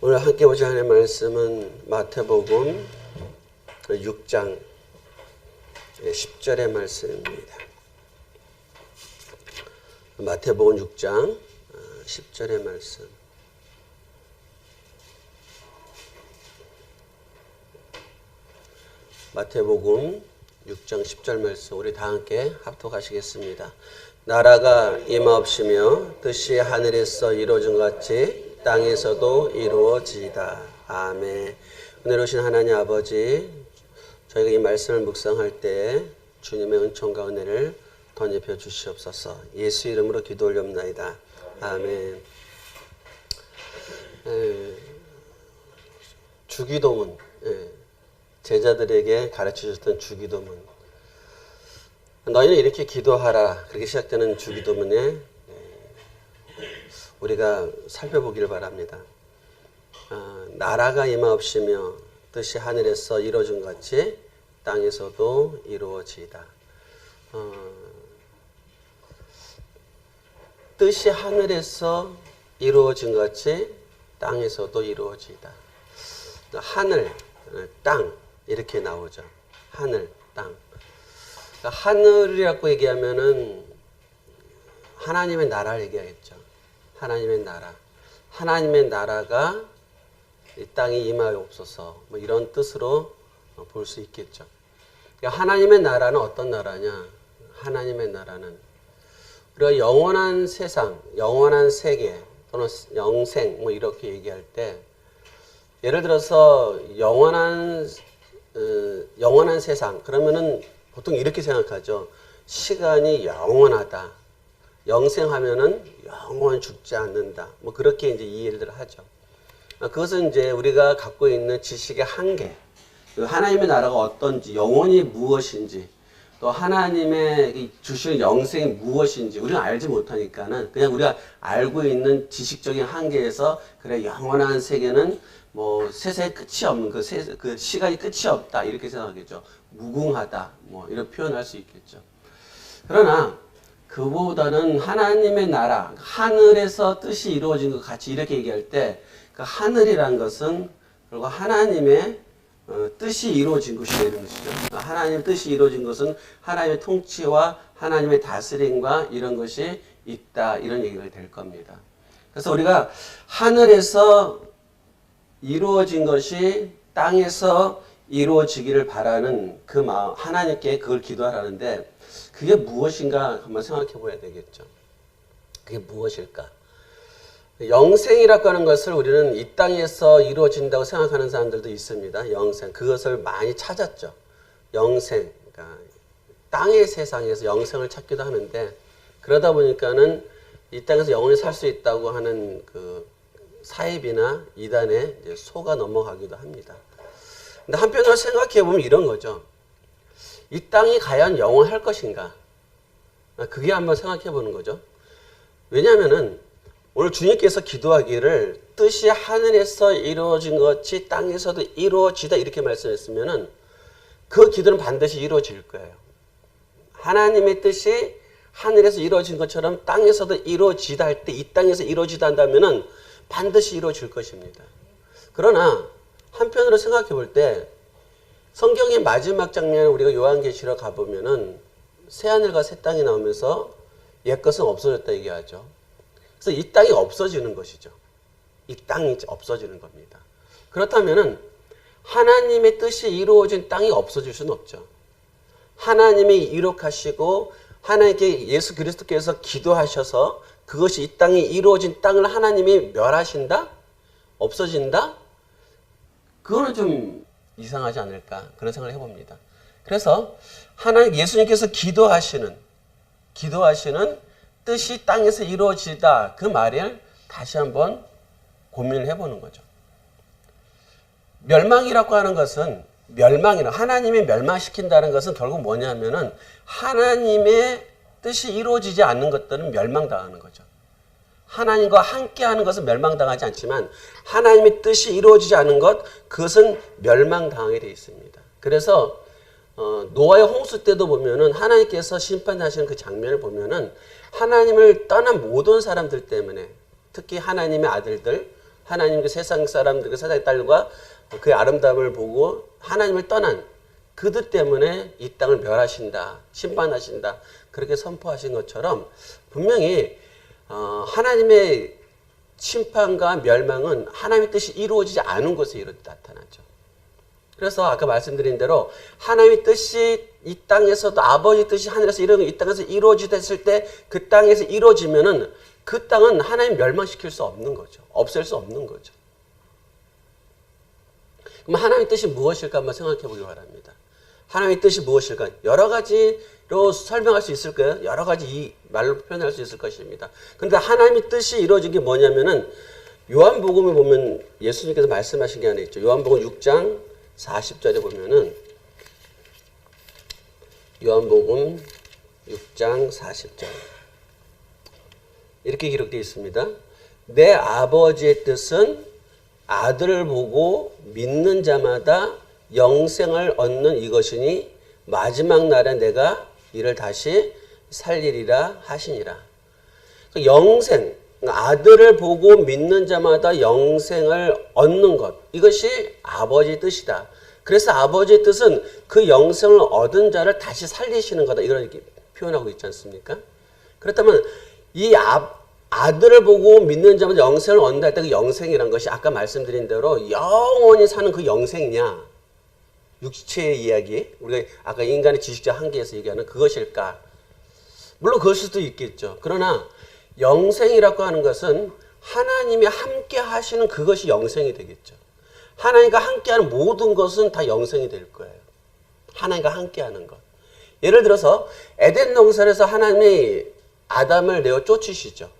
오늘 함께 보실 하나님의 말씀은 마태복음 6장 10절의 말씀입니다. 마태복음 6장 10절의 말씀. 마태복음 6장 10절 말씀 우리 다 함께 합독하시겠습니다. 나라가 임하옵시며 뜻이 하늘에서 이루어진 것 같이 땅에서도 이루어지이다. 아멘. 은혜로우신 하나님 아버지, 저희가 이 말씀을 묵상할 때 주님의 은총과 은혜를 덧입혀 주시옵소서. 예수 이름으로 기도 올렵나이다. 아멘. 주기도문, 제자들에게 가르쳐 주셨던 주기도문. 너희는 이렇게 기도하라. 그렇게 시작되는 주기도문에 우리가 살펴보기를 바랍니다. 나라가 임하옵시며 뜻이 하늘에서 이루어진 것 같이 땅에서도 이루어지이다. 뜻이 하늘에서 이루어진 것 같이 땅에서도 이루어지이다. 하늘, 땅 이렇게 나오죠. 하늘, 땅. 하늘이라고 얘기하면은 하나님의 나라를 얘기하겠죠. 하나님의 나라. 하나님의 나라가 이 땅에 임하옵소서. 뭐 이런 뜻으로 볼 수 있겠죠. 그러니까 하나님의 나라는 어떤 나라냐? 하나님의 나라는 우리가 영원한 세상, 영원한 세계 또는 영생 뭐 이렇게 얘기할 때 예를 들어서 영원한 세상 그러면은 보통 이렇게 생각하죠. 시간이 영원하다. 영생하면은 영원 죽지 않는다. 뭐 그렇게 이제 이해를 하죠. 그것은 이제 우리가 갖고 있는 지식의 한계, 하나님의 나라가 어떤지, 영혼이 무엇인지, 또 하나님의 주시는 영생이 무엇인지 우리가 알지 못하니까는 그냥 우리가 알고 있는 지식적인 한계에서 그래 영원한 세계는 뭐 세상에 끝이 없는 그 시간이 끝이 없다 이렇게 생각하겠죠. 무궁하다 뭐 이런 표현할 수 있겠죠. 그러나 그보다는 하나님의 나라, 하늘에서 뜻이 이루어진 것 같이 이렇게 얘기할 때 그 하늘이란 것은 그리고 하나님의 뜻이 이루어진 것이 되는 것이죠. 하나님의 뜻이 이루어진 것은 하나님의 통치와 하나님의 다스림과 이런 것이 있다 이런 얘기가 될 겁니다. 그래서 우리가 하늘에서 이루어진 것이 땅에서 이루어지기를 바라는 그 마음, 하나님께 그걸 기도하라는데 그게 무엇인가 한번 생각해 봐야 되겠죠. 그게 무엇일까? 영생이라고 하는 것을 우리는 이 땅에서 이루어진다고 생각하는 사람들도 있습니다. 영생. 그것을 많이 찾았죠. 영생. 그러니까 땅의 세상에서 영생을 찾기도 하는데 그러다 보니까는 이 땅에서 영원히 살 수 있다고 하는 그 사입이나 이단에 이제 속아 넘어가기도 합니다. 근데 한편으로 생각해 보면 이런 거죠. 이 땅이 과연 영원할 것인가? 그게 한번 생각해 보는 거죠. 왜냐하면은 오늘 주님께서 기도하기를 뜻이 하늘에서 이루어진 것 같이 땅에서도 이루어지다 이렇게 말씀했으면은 그 기도는 반드시 이루어질 거예요. 하나님의 뜻이 하늘에서 이루어진 것처럼 땅에서도 이루어지다 할 때 이 땅에서 이루어지다 한다면은 반드시 이루어질 것입니다. 그러나 한편으로 생각해 볼 때 성경의 마지막 장면에 우리가 요한계시록 가보면은 새하늘과 새 땅이 나오면서 옛것은 없어졌다 얘기하죠. 그래서 이 땅이 없어지는 것이죠. 이 땅이 없어지는 겁니다. 그렇다면은 하나님의 뜻이 이루어진 땅이 없어질 수는 없죠. 하나님이 이룩하시고 하나님께 예수 그리스도께서 기도하셔서 그것이 이 땅이 이루어진 땅을 하나님이 멸하신다? 없어진다? 그거는 좀 이상하지 않을까 그런 생각을 해봅니다. 그래서 하나님 예수님께서 기도하시는 뜻이 땅에서 이루어지다 그 말을 다시 한번 고민을 해보는 거죠. 멸망이라고 하는 것은 하나님이 멸망시킨다는 것은 결국 뭐냐면은 하나님의 뜻이 이루어지지 않는 것들은 멸망당하는 거죠. 하나님과 함께하는 것은 멸망당하지 않지만 하나님의 뜻이 이루어지지 않는 것 그것은 멸망당하게 되어 있습니다. 그래서 노아의 홍수 때도 보면은 하나님께서 심판하시는 그 장면을 보면은 하나님을 떠난 모든 사람들 때문에 특히 하나님의 아들들 하나님 그 세상 사람들, 그 세상의 딸과 그의 아름다움을 보고 하나님을 떠난 그들 때문에 이 땅을 멸하신다, 심판하신다, 그렇게 선포하신 것처럼 분명히 하나님의 심판과 멸망은 하나님의 뜻이 이루어지지 않은 곳에 나타나죠. 그래서 아까 말씀드린 대로 하나님의 뜻이 이 땅에서도 아버지 뜻이 하늘에서 이 땅에서 이루어졌을 때 그 땅에서 이루어지면은 그 땅은 하나님 멸망시킬 수 없는 거죠. 없앨 수 없는 거죠. 그럼 하나님의 뜻이 무엇일까 한번 생각해 보기 바랍니다. 하나님의 뜻이 무엇일까? 여러 가지로 설명할 수 있을 거예요. 여러 가지 이 말로 표현할 수 있을 것입니다. 그런데 하나님의 뜻이 이루어진 게 뭐냐면은 요한복음을 보면 예수님께서 말씀하신 게 하나 있죠. 요한복음 6장 40절에 보면은 요한복음 6장 40절 이렇게 기록되어 있습니다. 내 아버지의 뜻은 아들을 보고 믿는 자마다 영생을 얻는 이것이니 마지막 날에 내가 이를 다시 살리리라 하시니라. 영생, 아들을 보고 믿는 자마다 영생을 얻는 것, 이것이 아버지의 뜻이다. 그래서 아버지의 뜻은 그 영생을 얻은 자를 다시 살리시는 거다. 이렇게 표현하고 있지 않습니까? 그렇다면 이 아들을 보고 믿는 자마다 영생을 얻는다 할 때 그 영생이란 것이 아까 말씀드린 대로 영원히 사는 그 영생이냐, 육체의 이야기, 우리가 아까 인간의 지식적 한계에서 얘기하는 그것일까? 물론 그럴 수도 있겠죠. 그러나 영생이라고 하는 것은 하나님이 함께 하시는 그것이 영생이 되겠죠. 하나님과 함께하는 모든 것은 다 영생이 될 거예요. 하나님과 함께하는 것. 예를 들어서 에덴 동산에서 하나님이 아담을 내어 쫓으시죠.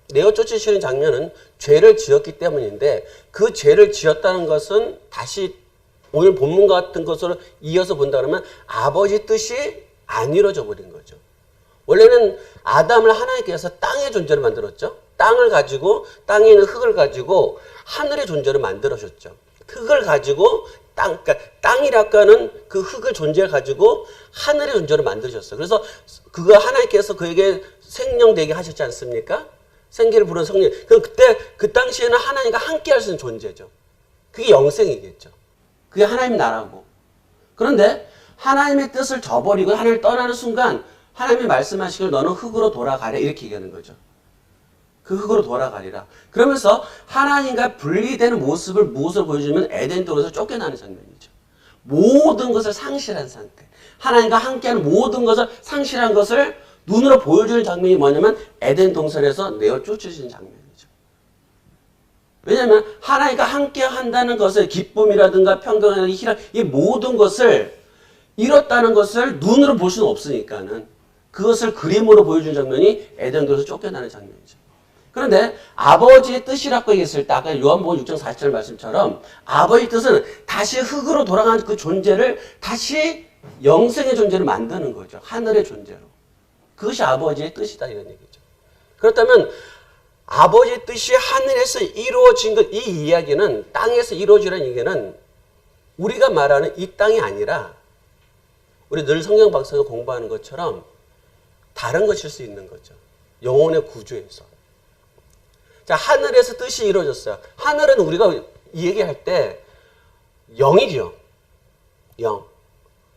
내어 쫓으시는 장면은 죄를 지었기 때문인데 그 죄를 지었다는 것은 다시 오늘 본문 같은 것으로 이어서 본다 그러면 아버지 뜻이 안 이루어져 버린 거죠. 원래는 아담을 하나님께서 땅의 존재를 만들었죠. 땅을 가지고 땅에 있는 흙을 가지고 하늘의 존재를 만들어줬죠. 흙을 가지고 그러니까 땅이라고 하는 그 흙을 존재를 가지고 하늘의 존재를 만드셨어요. 그래서 그거 하나님께서 그에게 생명되게 하셨지 않습니까? 생기를 부른 성령. 그때 그 당시에는 하나님과 함께 할 수 있는 존재죠. 그게 영생이겠죠. 그게 하나님 나라고. 그런데 하나님의 뜻을 저버리고 하나님을 떠나는 순간 하나님이 말씀하시길 너는 흙으로 돌아가래 이렇게 얘기하는 거죠. 그 흙으로 돌아가리라. 그러면서 하나님과 분리되는 모습을 무엇을 보여주면 에덴 동산에서 쫓겨나는 장면이죠. 모든 것을 상실한 상태. 하나님과 함께하는 모든 것을 상실한 것을 눈으로 보여주는 장면이 뭐냐면 에덴 동산에서 내어 쫓으시는 장면이죠. 왜냐하면 하나님과 함께 한다는 것을 기쁨이라든가 평강이라든가 희락 이 모든 것을 잃었다는 것을 눈으로 볼 수는 없으니까는 그것을 그림으로 보여주는 장면이 에덴 동산에서 쫓겨나는 장면이죠. 그런데 아버지의 뜻이라고 얘기했을 때 아까 요한복음 6장 40절 말씀처럼 아버지의 뜻은 다시 흙으로 돌아가는 그 존재를 다시 영생의 존재를 만드는 거죠. 하늘의 존재로. 그것이 아버지의 뜻이다 이런 얘기죠. 그렇다면 아버지의 뜻이 하늘에서 이루어진 것, 이 이야기는 땅에서 이루어지라는 얘기는 우리가 말하는 이 땅이 아니라 우리 늘 성경 박사가 공부하는 것처럼 다른 것일 수 있는 거죠. 영혼의 구조에서. 자, 하늘에서 뜻이 이루어졌어요. 하늘은 우리가 얘기할 때 영이죠. 영.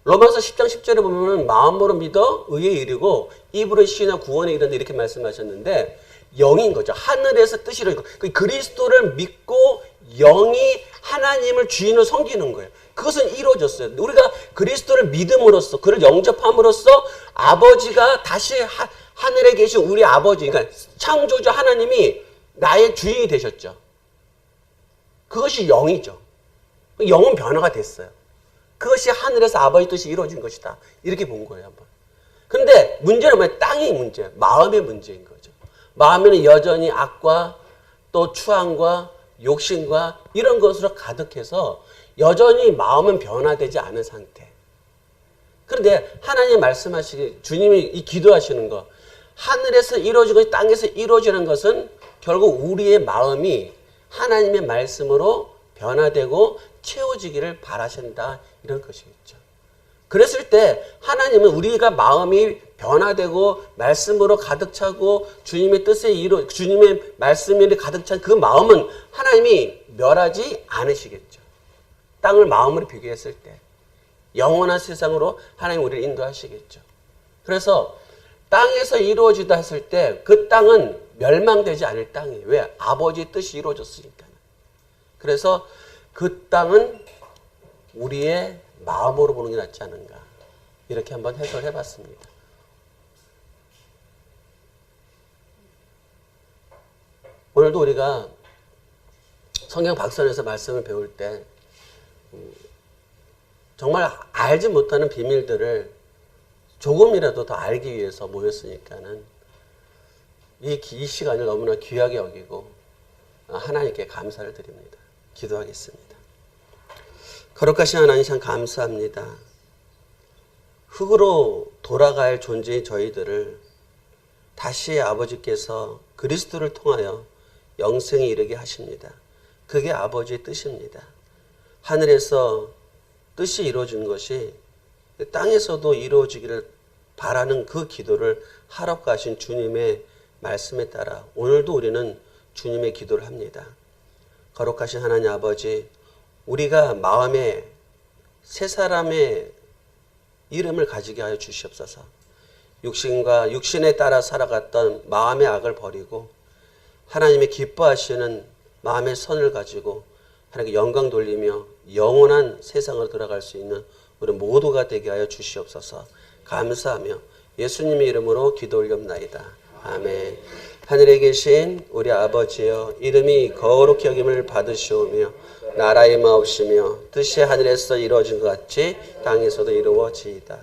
로마서 10장 10절에 보면 마음으로 믿어 의에 이르고 입으로 시인하 구원에 이른다 이렇게 말씀하셨는데 영인 거죠. 하늘에서 뜻이 이루어진 거. 그리스도를 믿고 영이 하나님을 주인으로 섬기는 거예요. 그것은 이루어졌어요. 우리가 그리스도를 믿음으로써 그를 영접함으로써 아버지가 다시 하늘에 계신 우리 아버지 그러니까 창조주 하나님이 나의 주인이 되셨죠. 그것이 영이죠. 영은 변화가 됐어요. 그것이 하늘에서 아버지 뜻이 이루어진 것이다. 이렇게 본 거예요. 한번. 그런데 문제는 뭐예요? 땅이 문제예요. 마음의 문제인 거죠. 마음에는 여전히 악과 또 추함과 욕심과 이런 것으로 가득해서 여전히 마음은 변화되지 않은 상태. 그런데 하나님 말씀하시기 주님이 이 기도하시는 거 하늘에서 이루어지고 땅에서 이루어지는 것은 결국 우리의 마음이 하나님의 말씀으로 변화되고 채워지기를 바라신다 이런 것이겠죠. 그랬을 때 하나님은 우리가 마음이 변화되고 말씀으로 가득 차고 주님의 뜻에 주님의 말씀에 가득 찬 그 마음은 하나님이 멸하지 않으시겠죠. 땅을 마음으로 비교했을 때 영원한 세상으로 하나님 우리를 인도하시겠죠. 그래서 땅에서 이루어지다 했을 때 그 땅은 멸망되지 않을 땅이에요. 왜? 아버지의 뜻이 이루어졌으니까. 그래서 그 땅은 우리의 마음으로 보는 게 낫지 않은가. 이렇게 한번 해석을 해봤습니다. 오늘도 우리가 성경 박선에서 말씀을 배울 때 정말 알지 못하는 비밀들을 조금이라도 더 알기 위해서 모였으니까는 이 시간을 너무나 귀하게 여기고 하나님께 감사를 드립니다. 기도하겠습니다. 거룩하신 하나님 참 감사합니다. 흙으로 돌아갈 존재의 저희들을 다시 아버지께서 그리스도를 통하여 영생에 이르게 하십니다. 그게 아버지의 뜻입니다. 하늘에서 뜻이 이루어진 것이 땅에서도 이루어지기를 바라는 그 기도를 하러 가신 주님의 말씀에 따라 오늘도 우리는 주님의 기도를 합니다. 거룩하신 하나님 아버지, 우리가 마음에 새 사람의 이름을 가지게 하여 주시옵소서. 육신과 육신에 따라 살아갔던 마음의 악을 버리고 하나님의 기뻐하시는 마음의 선을 가지고 하나님께 영광 돌리며 영원한 세상으로 들어갈 수 있는 우리 모두가 되게 하여 주시옵소서. 감사하며 예수님의 이름으로 기도 올렵나이다. 아멘. 하늘에 계신 우리 아버지여, 이름이 거룩히 여김을 받으시오며 나라의 마옵시며 뜻이 하늘에서 이루어진 것 같이 땅에서도 이루어지이다.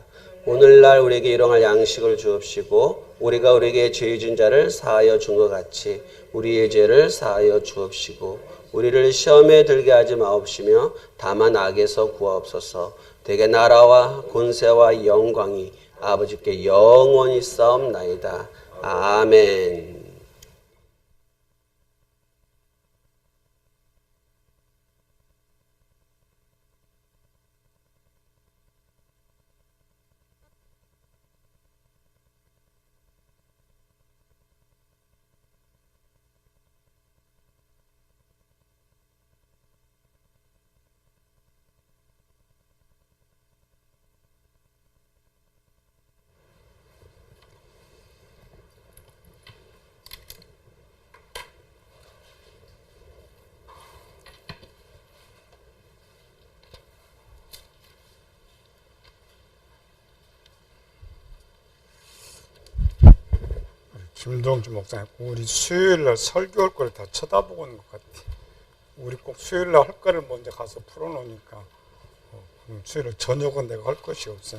오늘날 우리에게 일용할 양식을 주옵시고 우리가 우리에게 죄 지은 자를 사하여 준 것 같이 우리의 죄를 사하여 주옵시고 우리를 시험에 들게 하지 마옵시며 다만 악에서 구하옵소서. 대개 나라와 권세와 영광이 아버지께 영원히 싸움나이다. 아멘. 김동주 목사님, 우리 수요일날 설교할 걸 다 쳐다보고 있는 것 같아. 우리 꼭 수요일날 할 거를 먼저 가서 풀어놓으니까 수요일 저녁은 내가 할 것이 없어.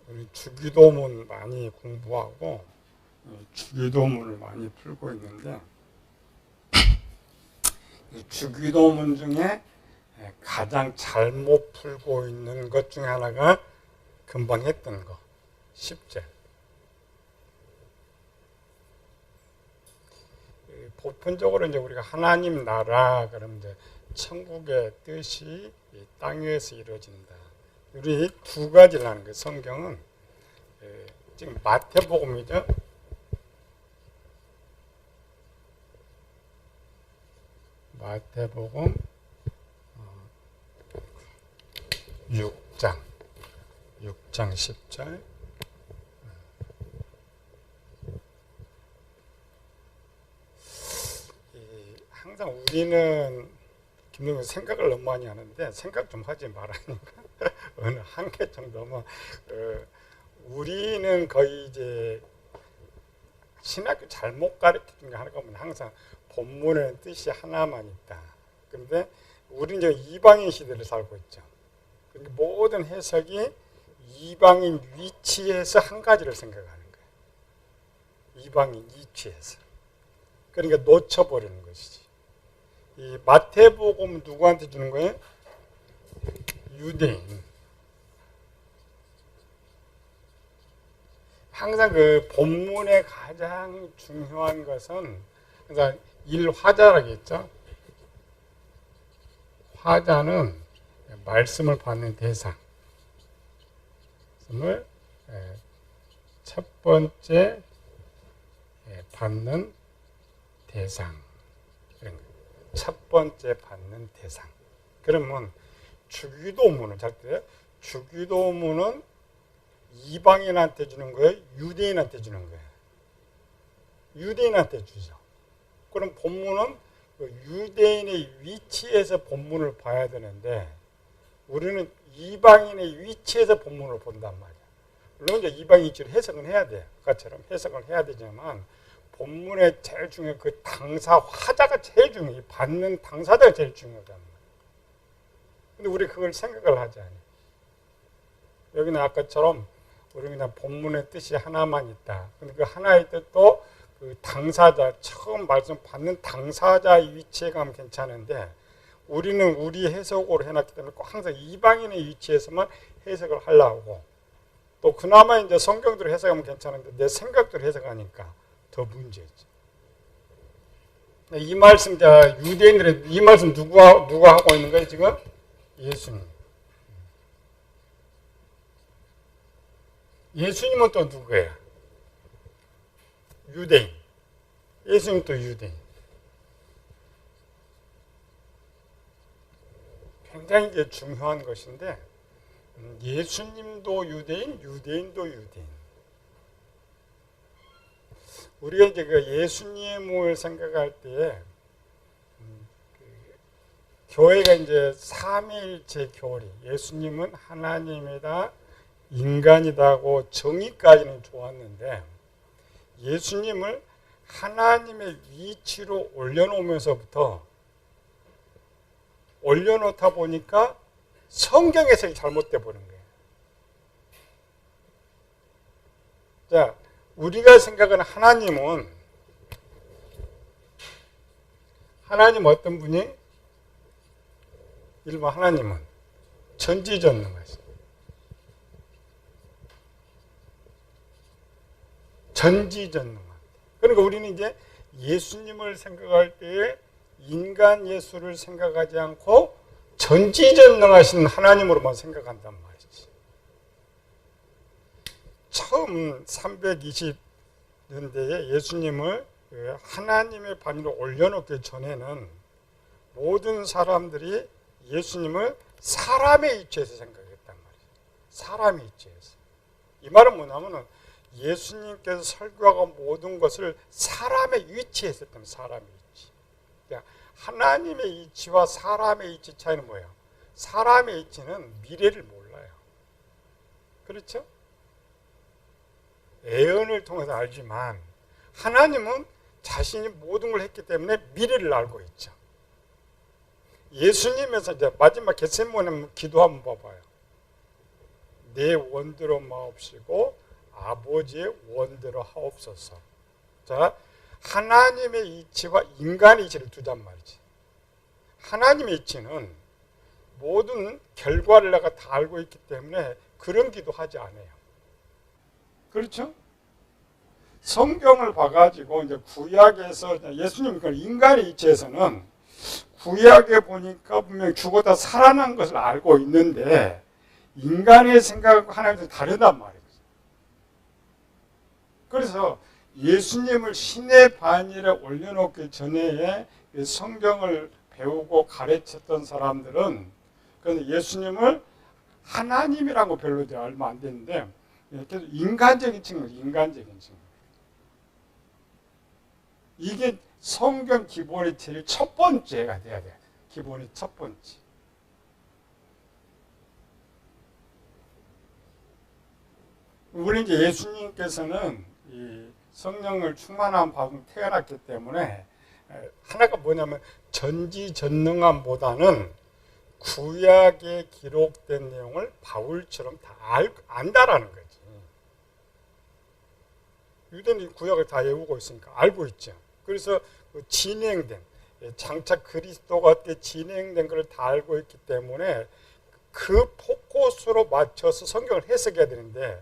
우리 주기도문 많이 공부하고 주기도문을 많이 풀고 있는데 주기도문 중에 가장 잘못 풀고 있는 것 중에 하나가 금방 했던 거 10절. 보편적으로 이제 우리가 하나님 나라 그러면 이제 천국의 뜻이 이 땅 위에서 이루어진다. 우리 두 가지를 하는 거예요. 성경은 지금 마태복음이죠. 마태복음 6장 10절. 항상 우리는 김동현 생각을 너무 많이 하는데 생각 좀 하지 말라니까. 어느 한계 정도면 우리는 거의 이제 신학교 잘못 가르치는 게 하나가 보면 항상 본문의 뜻이 하나만 있다. 그런데 우리는 이제 이방인 시대를 살고 있죠. 그러니까 모든 해석이 이방인 위치에서 한 가지를 생각하는 거예요. 이방인 위치에서. 그러니까 놓쳐버리는 것이지. 이 마태복음 누구한테 주는 거예요? 유대인. 항상 그 본문의 가장 중요한 것은 그러니까 일화자라겠죠. 화자는 말씀을 받는 대상. 말씀을 첫 번째 받는 대상. 첫 번째 받는 대상. 그러면 주기도문은 잘 때요. 주기도문은 이방인한테 주는 거예요? 유대인한테 주는 거예요? 유대인한테 주죠. 그럼 본문은 유대인의 위치에서 본문을 봐야 되는데 우리는 이방인의 위치에서 본문을 본단 말이야. 물론 이제 이방인 위치로 해석은 해야 돼. 아까처럼 해석을 해야 되지만 본문에 제일 중요한 그 당사 화자가 제일 중요해. 받는 당사자가 제일 중요하단 말이야. 근데 우리 그걸 생각을 하지 않아요. 여기는 아까처럼 우리 그냥 본문의 뜻이 하나만 있다. 근데 그 하나의 뜻도 그 당사자, 처음 말씀 받는 당사자의 위치에 가면 괜찮은데 우리는 우리 해석으로 해놨기 때문에 꼭 항상 이방인의 위치에서만 해석을 하려고 또 그나마 이제 성경대로 해석하면 괜찮은데 내 생각대로 해석하니까 더 문제지. 이 말씀, 유대인들의 이 말씀 누가 하고 있는 거예요 지금? 예수님. 예수님은 또 누구예요? 유대인. 예수님 또 유대인. 굉장히 이게 중요한 것인데 예수님도 유대인, 유대인도 유대인. 우리가 이제 그 예수님을 생각할 때 교회가 이제 삼위일체 교리, 예수님은 하나님이다, 인간이다고 정의까지는 좋았는데 예수님을 하나님의 위치로 올려놓으면서부터 올려놓다 보니까 성경 해석이 잘못돼 버린 거예요. 자, 우리가 생각하는 하나님 어떤 분이? 일반 하나님은 전지전능하신. 전지전능한. 그러니까 우리는 이제 예수님을 생각할 때에 인간 예수를 생각하지 않고 전지전능하신 하나님으로만 생각한단 말이지. 처음 320년대에 예수님을 하나님의 반위로 올려놓기 전에는 모든 사람들이 예수님을 사람의 위치에서 생각했단 말이에요. 사람의 위치에서. 이 말은 뭐냐면은 예수님께서 설교하고 모든 것을 사람의 위치에 했었다면 사람의 위치. 그러니까 하나님의 위치와 사람의 위치 차이는 뭐예요? 사람의 위치는 미래를 몰라요. 그렇죠? 예언을 통해서 알지만 하나님은 자신이 모든 걸 했기 때문에 미래를 알고 있죠. 예수님에서 이제 마지막 겟세마네 기도 한번 봐봐요. 내 원대로 마옵시고 아버지의 원대로 하옵소서. 자, 하나님의 이치와 인간의 이치를 두단 말이지. 하나님의 이치는 모든 결과를 내가 다 알고 있기 때문에 그런 기도하지 않아요. 그렇죠? 성경을 봐가지고 이제 구약에서 예수님 그 인간의 이치에서는 구약에 보니까 분명히 죽었다 살아난 것을 알고 있는데 인간의 생각과 하나님은 다르단 말이에요. 그래서 예수님을 신의 반열에 올려놓기 전에 성경을 배우고 가르쳤던 사람들은 예수님을 하나님이라고 별로 얼마 안 됐는데 계속 인간적인 친구, 인간적인 친구. 이게 성경 기본의 제일 첫 번째가 돼야 돼. 기본의 첫 번째. 우리 이제 예수님께서는 이 성령을 충만한 받음 태어났기 때문에 하나가 뭐냐면 전지전능함보다는 구약에 기록된 내용을 바울처럼 다 안다라는 거지. 유대인이 구약을 다 외우고 있으니까 알고 있죠. 그래서 진행된 장차 그리스도가 때 진행된 것을 다 알고 있기 때문에 그 포커스로 맞춰서 성경을 해석해야 되는데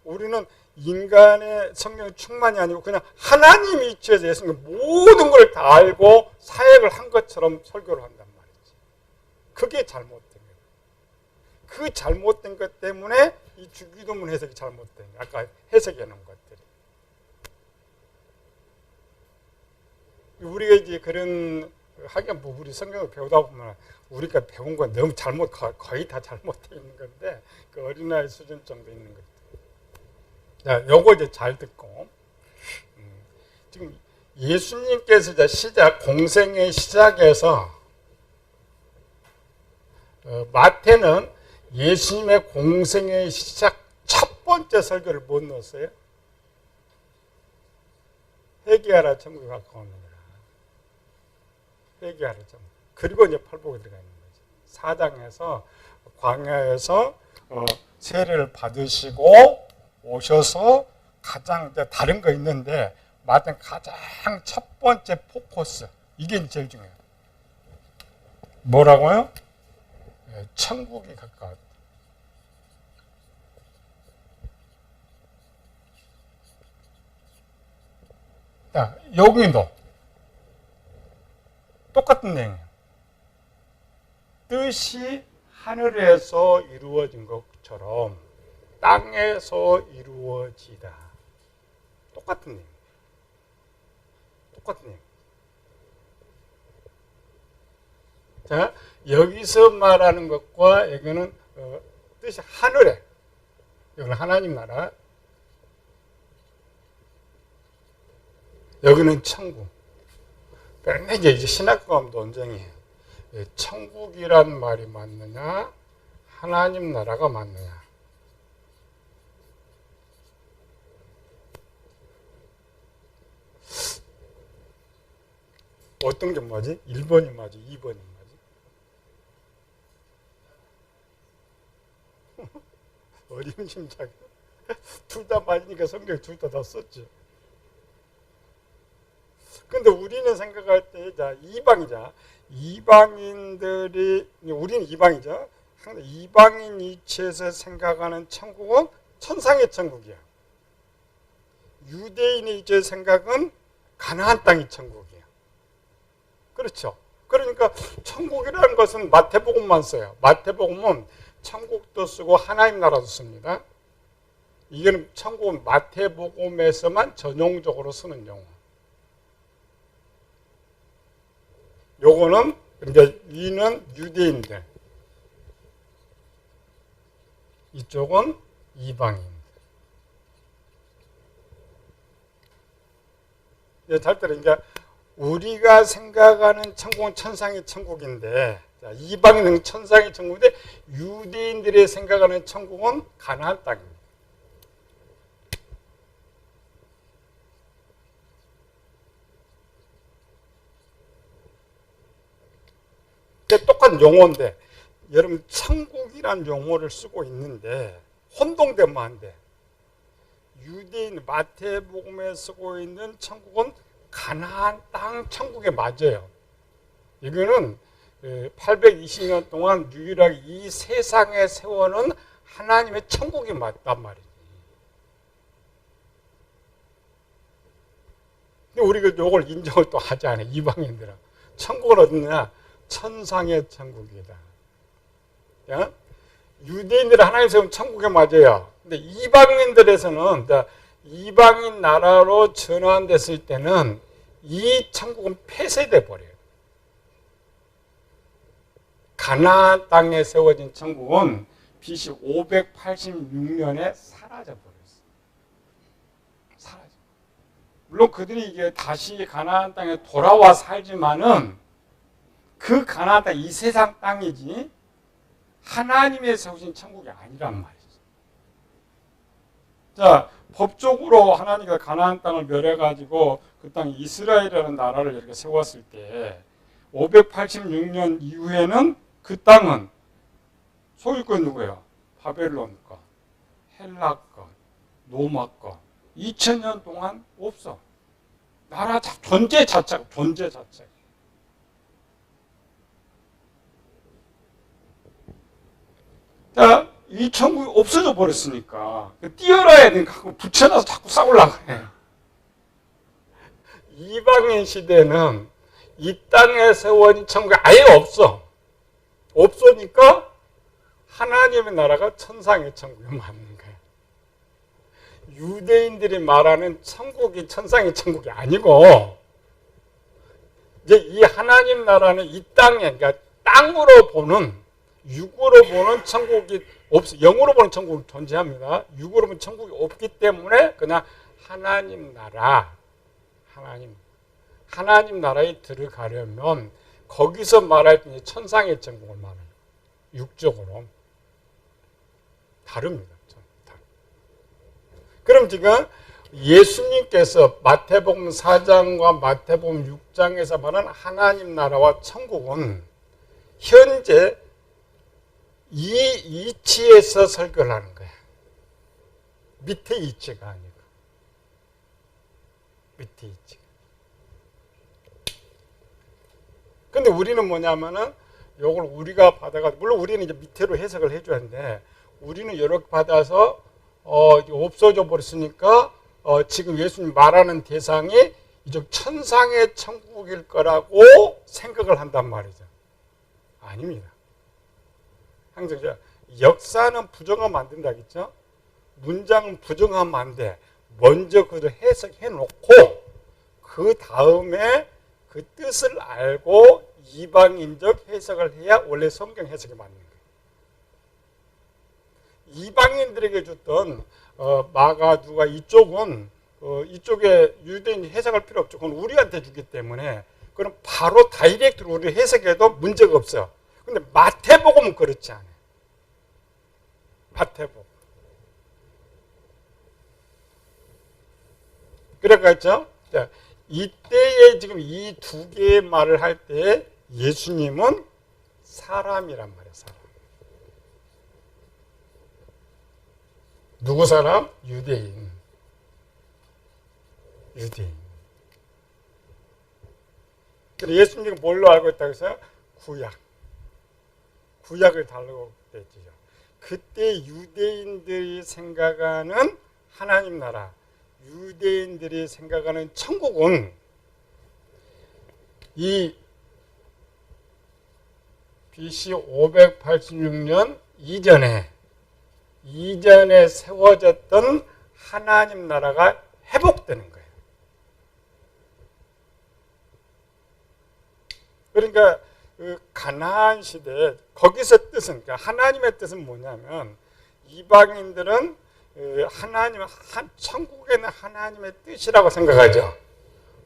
우리는 인간의 성령 충만이 아니고 그냥 하나님이 이치에서 예수님 모든 걸 다 알고 사역을 한 것처럼 설교를 한단 말이지. 그게 잘못된 거예요. 그 잘못된 것 때문에 이 주기도문 해석이 잘못된 거예요. 아까 해석해 놓은 것들이. 우리가 이제 그런 하긴 뭐 우리 성경을 배우다 보면 우리가 배운 건 너무 거의 다 잘못되어 있는 건데 그 어린아이 수준 정도 있는 것들. 자, 요거 이제 잘 듣고 지금 예수님께서 이제 공생의 시작에서 마태는 예수님의 공생의 시작 첫 번째 설교를 못 넣었어요. 회개하라 천국에 가까웠느니라. 회개하라 천국. 그리고 이제 팔복에 들어가 있는 거죠. 4장에서 광야에서 세례를 받으시고 오셔서 가장 다른 거 있는데 마태는 가장 첫 번째 포커스 이게 제일 중요해요. 뭐라고요? 천국이 가까웠다. 자, 여기도 똑같은 내용이에요. 뜻이 하늘에서 이루어진 것처럼 땅에서 이루어지다. 똑같은 내용. 똑같은 내용. 자, 여기서 말하는 것과 여기는 뜻이 하늘에. 여기는 하나님 나라. 여기는 천국. 그런데 이제 신학과학 논쟁이에요. 천국이란 말이 맞느냐, 하나님 나라가 맞느냐. 어떤 게 맞지? 1번이 맞지? 2번이 맞지? 어림짐작. 둘 다 맞으니까 성경 둘 다 썼지. 근데 우리는 생각할 때, 자, 이방인들이, 우리는 이방이죠. 이방인 이치에서 생각하는 천국은 천상의 천국이야. 유대인의 이치의 생각은 가나안 땅의 천국이야. 그렇죠. 그러니까 천국이라는 것은 마태복음만 써요. 마태복음은 천국도 쓰고 하나님 나라도 씁니다. 이거는 천국은 마태복음에서만 전용적으로 쓰는 용어. 요거는 그러니까 위는 유대인들, 이쪽은 이방인들. 잘 들어. 그러니까 우리가 생각하는 천국은 천상의 천국인데, 이방인은 천상의 천국인데 유대인들이 생각하는 천국은 가나안 땅입니다. 똑같은 용어인데 여러분 천국이란 용어를 쓰고 있는데 혼동되면 안 돼. 유대인 마태복음에 쓰고 있는 천국은 가나안 땅 천국에 맞아요. 이거는 820년 동안 유일하게 이 세상에 세워놓은 하나님의 천국이 맞단 말이지. 근데 우리가 이걸 인정을 또 하지 않아요. 이방인들은. 천국은 어디냐? 천상의 천국이다. 유대인들은 하나님 세운 천국에 맞아요. 근데 이방인들에서는 이방인 나라로 전환됐을 때는 이 천국은 폐쇄돼 버려요. 가나안 땅에 세워진 천국은 BC 586년에 사라져 버렸어요. 사라져. 물론 그들이 이게 다시 가나안 땅에 돌아와 살지만은 그 가나안 땅, 이 세상 땅이지 하나님의 세우신 천국이 아니란 말이죠. 자, 법적으로 하나님과 가나안 땅을 멸해가지고 그 땅 이스라엘이라는 나라를 이렇게 세웠을 때 586년 이후에는 그 땅은 소유권 누구예요? 바벨론 것, 헬라 것, 로마 것. 2000년 동안 없어. 나라 존재 자체가. 자, 이 천국이 없어져 버렸으니까 뛰어나야 되니까 붙여놔서 자꾸 싸우려고 해. 이방인 시대는 이 땅에 세워진 천국이 아예 없어. 없으니까 하나님의 나라가 천상의 천국이 맞는 거야. 유대인들이 말하는 천국이 천상의 천국이 아니고 이제 이 하나님 나라는 이 땅에, 그러니까 땅으로 보는, 육으로 보는 천국이 없어. 영으로 보는 천국은 존재합니다. 육으로 보는 천국이 없기 때문에 그냥 하나님 나라, 하나님 나라에 들어가려면 거기서 말할 때 천상의 천국을 말해요. 육적으로 다릅니다. 그럼 지금 예수님께서 마태복음 4장과 마태복음 6장에서 말하는 하나님 나라와 천국은 현재 이 이치에서 설교를 하는 거야. 밑에 이치가 아니고. 밑에 이치가. 근데 우리는 뭐냐면은 요걸 우리가 받아가지고, 물론 우리는 이제 밑으로 해석을 해줘야 하는데, 우리는 이렇게 받아서 없어져 버렸으니까 지금 예수님 말하는 대상이 이제 천상의 천국일 거라고 생각을 한단 말이죠. 아닙니다. 항상 역사는 부정하면 안 된다겠죠? 문장은 부정하면 안 돼. 먼저 그걸 해석해 놓고 그 다음에 그 뜻을 알고 이방인적 해석을 해야 원래 성경 해석이 맞는 거예요. 이방인들에게 줬던 마가, 누가 이쪽은 이쪽에 유대인이 해석할 필요 없죠. 그건 우리한테 주기 때문에 그럼 바로 다이렉트로 우리 해석해도 문제가 없어요. 근데 마태복음은 그렇지 않아요. 마태복음. 그래가지고 이때에 지금 이 두 개의 말을 할 때 예수님은 사람이란 말이에요. 사람. 누구 사람? 유대인. 유대인. 그래서 예수님이 뭘로 알고 있다고 했어요? 구약. 구약을 달라고 했죠. 그때 유대인들이 생각하는 하나님 나라, 유대인들이 생각하는 천국은 이 BC 586년 이전에 세워졌던 하나님 나라가 회복되는 거예요. 그러니까 그 가나안 시대 거기서 뜻은, 그러니까 하나님의 뜻은 뭐냐면 이방인들은 하나님, 천국에는 하나님의 뜻이라고 생각하죠.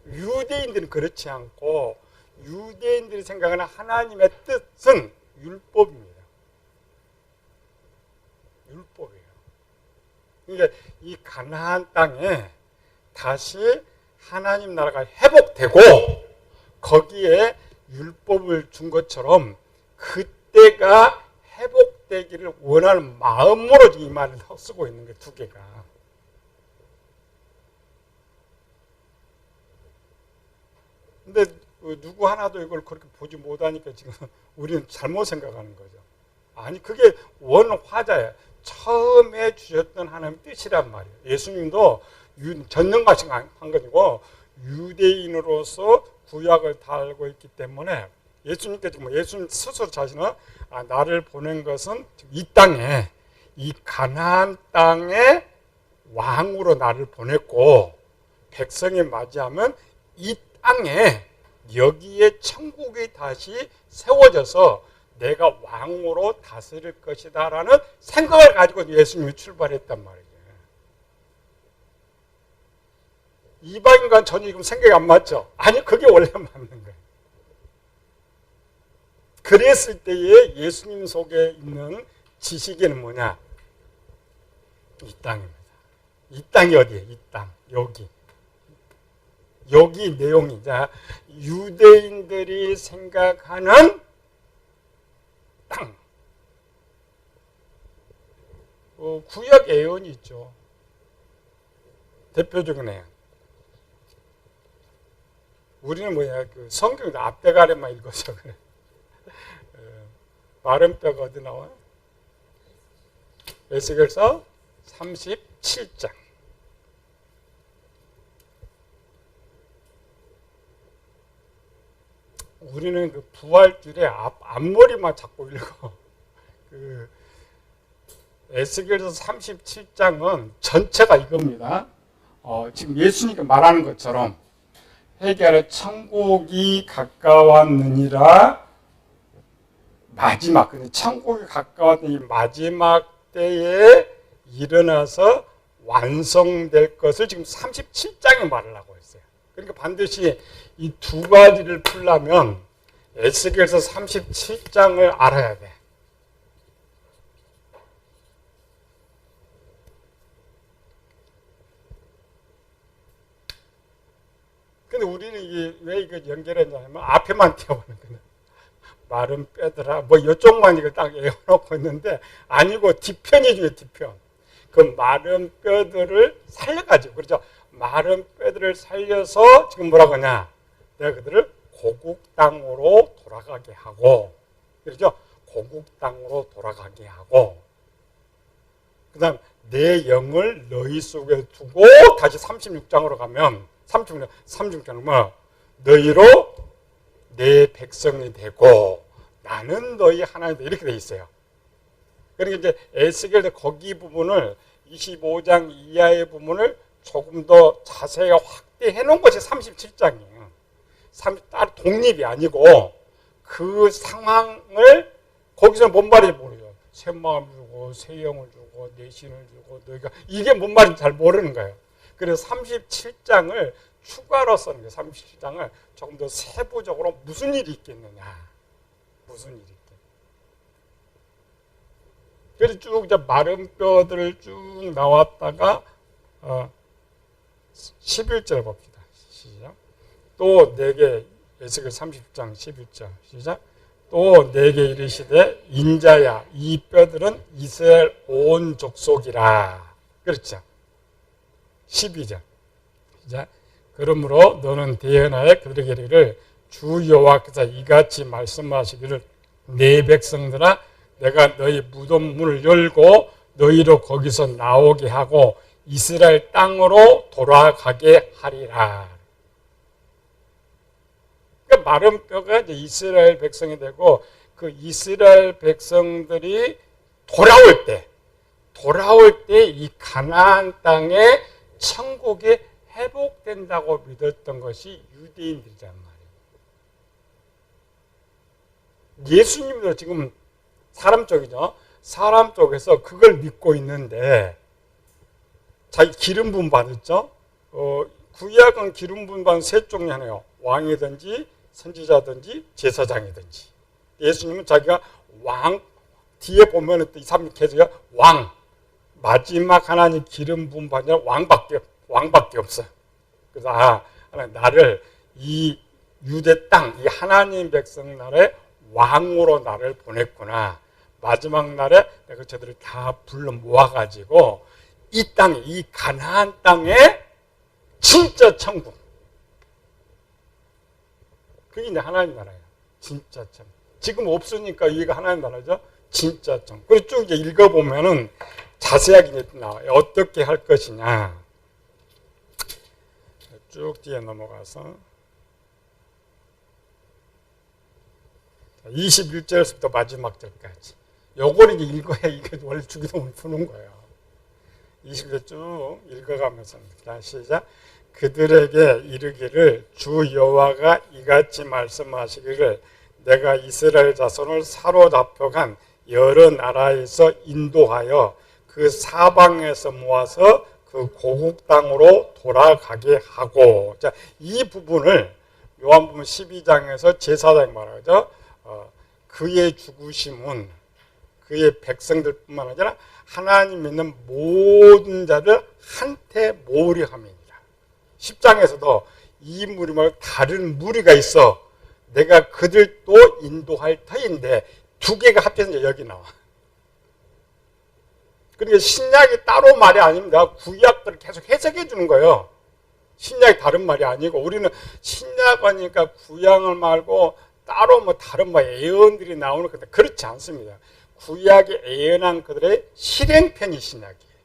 유대인들은 그렇지 않고 유대인들이 생각하는 하나님의 뜻은 율법입니다. 율법이에요. 그러니까 이 가나안 땅에 다시 하나님 나라가 회복되고 거기에 율법을 준 것처럼 그때가 회복되기를 원하는 마음으로 이 말을 쓰고 있는 게 두 개가. 근데 누구 하나도 이걸 그렇게 보지 못하니까 지금 우리는 잘못 생각하는 거죠. 아니, 그게 원화자예요. 처음에 주셨던 하나님의 뜻이란 말이에요. 예수님도 전능하신 한 것이고 유대인으로서 구약을 다 알고 있기 때문에 예수님께 지금 예수님 스스로 자신은 나를 보낸 것은 이 땅에, 이 가나안 땅에 왕으로 나를 보냈고 백성이 맞이하면 이 땅에 여기에 천국이 다시 세워져서 내가 왕으로 다스릴 것이다 라는 생각을 가지고 예수님이 출발했단 말이에요. 이방인과는 전혀 지금 생각이 안 맞죠? 아니, 그게 원래 맞는 거예요. 그랬을 때에 예수님 속에 있는 지식에는 뭐냐? 이 땅입니다. 이 땅이 어디예요? 이 땅, 여기. 여기 내용이, 자, 유대인들이 생각하는 땅. 구약 예언이 있죠. 대표적인 예언. 우리는 뭐야, 그 성경 앞대가리만 읽어서 그래. 마름뼈가 어디 나와요? 에스겔서 37장. 우리는 그 부활줄에 앞머리만 자꾸 읽어. 그 에스겔서 37장은 전체가 이겁니다. 지금 예수님이 말하는 것처럼 회개하라 천국이 가까웠느니라. 마지막, 근데 천국이 가까웠던 이 마지막 때에 일어나서 완성될 것을 지금 37장에 말을 하고 있어요. 그러니까 반드시 이 두 가지를 풀려면 에스겔서 37장을 알아야 돼. 근데 우리는 이게 왜 이거 연결했냐면 앞에만 띄워보는 거예요. 마른 뼈들아, 뭐 이쪽만 이걸 딱 외워놓고 있는데 아니고 뒤편이 중에 뒤편. 그 마른 뼈들을 살려가지고, 그렇죠? 마른 뼈들을 살려서 지금 뭐라고 하냐? 내가 그들을 고국 땅으로 돌아가게 하고, 그렇죠? 고국 땅으로 돌아가게 하고, 그 다음 내 영을 너희 속에 두고, 다시 36장으로 가면 36장은 뭐 너희로 내 백성이 되고 나는 너희 하나님 이렇게 돼 있어요. 그러니까 이제 에스겔 거기 부분을 25장 이하의 부분을 조금 더 자세히 확대해 놓은 것이 37장이에요. 따로 독립이 아니고 그 상황을 거기서 뭔 말인지 모르죠. 새 마음을 주고 새 영을 주고 내 신을 주고 너희가 이게 뭔 말인지 잘 모르는 거예요. 그래서 37장을 추가로 쓰는 거예요. 37장을 조금 더 세부적으로 무슨 일이 있겠느냐. 무슨 일이 있겠느냐. 그래서 쭉 이제 마른 뼈들을 쭉 나왔다가 11절 봅시다. 시작. 또 내게 에스겔 30장 11절 시작. 또 내게 이르시되 인자야 이 뼈들은 이스라엘 온 족속이라. 그렇죠. 12절 시작. 그러므로 너는 대언하여 그들에게 이르기를 주 여호와께서 이같이 말씀하시기를 내 백성들아 내가 너희 무덤 문을 열고 너희로 거기서 나오게 하고 이스라엘 땅으로 돌아가게 하리라. 그러니까 마른 뼈가 이제 이스라엘 백성이 되고 그 이스라엘 백성들이 돌아올 때 이 가나안 땅에 천국이 회복된다고 믿었던 것이 유대인들이란 말이에요. 예수님도 지금 사람 쪽이죠. 사람 쪽에서 그걸 믿고 있는데 자기 기름 부음 받았죠. 구약은 기름 부음 받은 세 종류네요. 왕이든지 선지자든지 제사장이든지. 예수님은 자기가 왕 뒤에 보면 이 사람이 계속 왕 마지막 하나님 기름 부음 받는 왕밖에 없어요. 그래서 나를 이 유대 땅, 이 하나님 백성 나라에 왕으로 나를 보냈구나. 마지막 날에 내가 저들을 다 불러 모아가지고 이 땅에, 이 가나안 땅에 진짜 천국. 그게 이제 하나님 나라예요. 진짜 천국. 지금 없으니까 이게 하나님 나라죠. 진짜 천국. 그리고 쭉 이제 읽어보면은 자세하게 이제 나와요. 어떻게 할 것이냐. 쭉 뒤에 넘어가서 21절부터 마지막 절까지 요걸 이제 읽어야 이게 원래 주기도문을 푸는 거예요. 20절 쭉 읽어가면서 자 시작. 그들에게 이르기를 주 여호와가 이같이 말씀하시기를 내가 이스라엘 자손을 사로잡혀간 여러 나라에서 인도하여 그 사방에서 모아서 그 고국 땅으로 돌아가게 하고. 자, 이 부분을 요한복음 12장에서 제사장이 말하죠. 그의 죽으심은 그의 백성들뿐만 아니라 하나님 믿는 모든 자를 한테 모으려 함이니라. 10장에서도 이 무리 말고 다른 무리가 있어. 내가 그들도 인도할 터인데 두 개가 합쳐서 여기 나와. 그러니까 신약이 따로 말이 아닙니다. 구약들을 계속 해석해 주는 거예요. 신약이 다른 말이 아니고 우리는 신약 하니까 구약을 말고 따로 뭐 다른 뭐 예언들이 나오는 건데 그렇지 않습니다. 구약에 예언한 그들의 실행편이 신약이에요.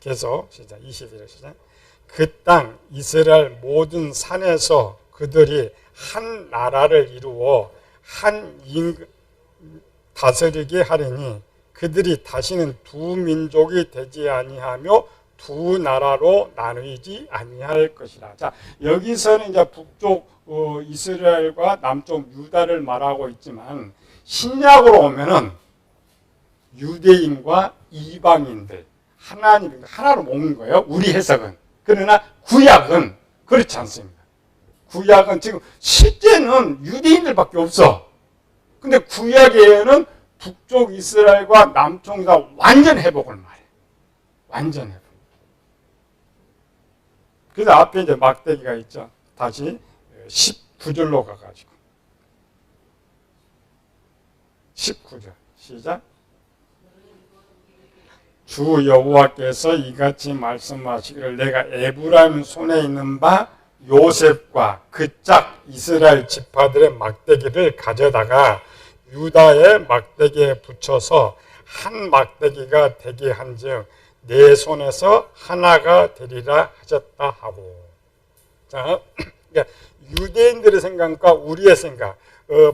계속 시작. 21절 시작. 그 땅 이스라엘 모든 산에서 그들이 한 나라를 이루어 한 임금 다스리게 하리니 그들이 다시는 두 민족이 되지 아니하며 두 나라로 나누지 아니할 것이다. 자, 여기서는 이제 북쪽 이스라엘과 남쪽 유다를 말하고 있지만 신약으로 오면은 유대인과 이방인들 하나님 하나로 모은 거예요. 우리 해석은. 그러나 구약은 그렇지 않습니다. 구약은 지금 실제는 유대인들밖에 없어. 근데 구약에는 북쪽 이스라엘과 남쪽 다 완전 회복을 말해. 완전 회복. 그래서 앞에 이제 막대기가 있죠. 다시 19절로 가가지고 19절 시작. 주 여호와께서 이같이 말씀하시기를 내가 에브라임 손에 있는 바 요셉과 그 짝 이스라엘 지파들의 막대기를 가져다가 유다의 막대기에 붙여서 한 막대기가 되게 한즉 내 손에서 하나가 되리라 하셨다 하고. 자, 그러니까 유대인들의 생각과 우리의 생각.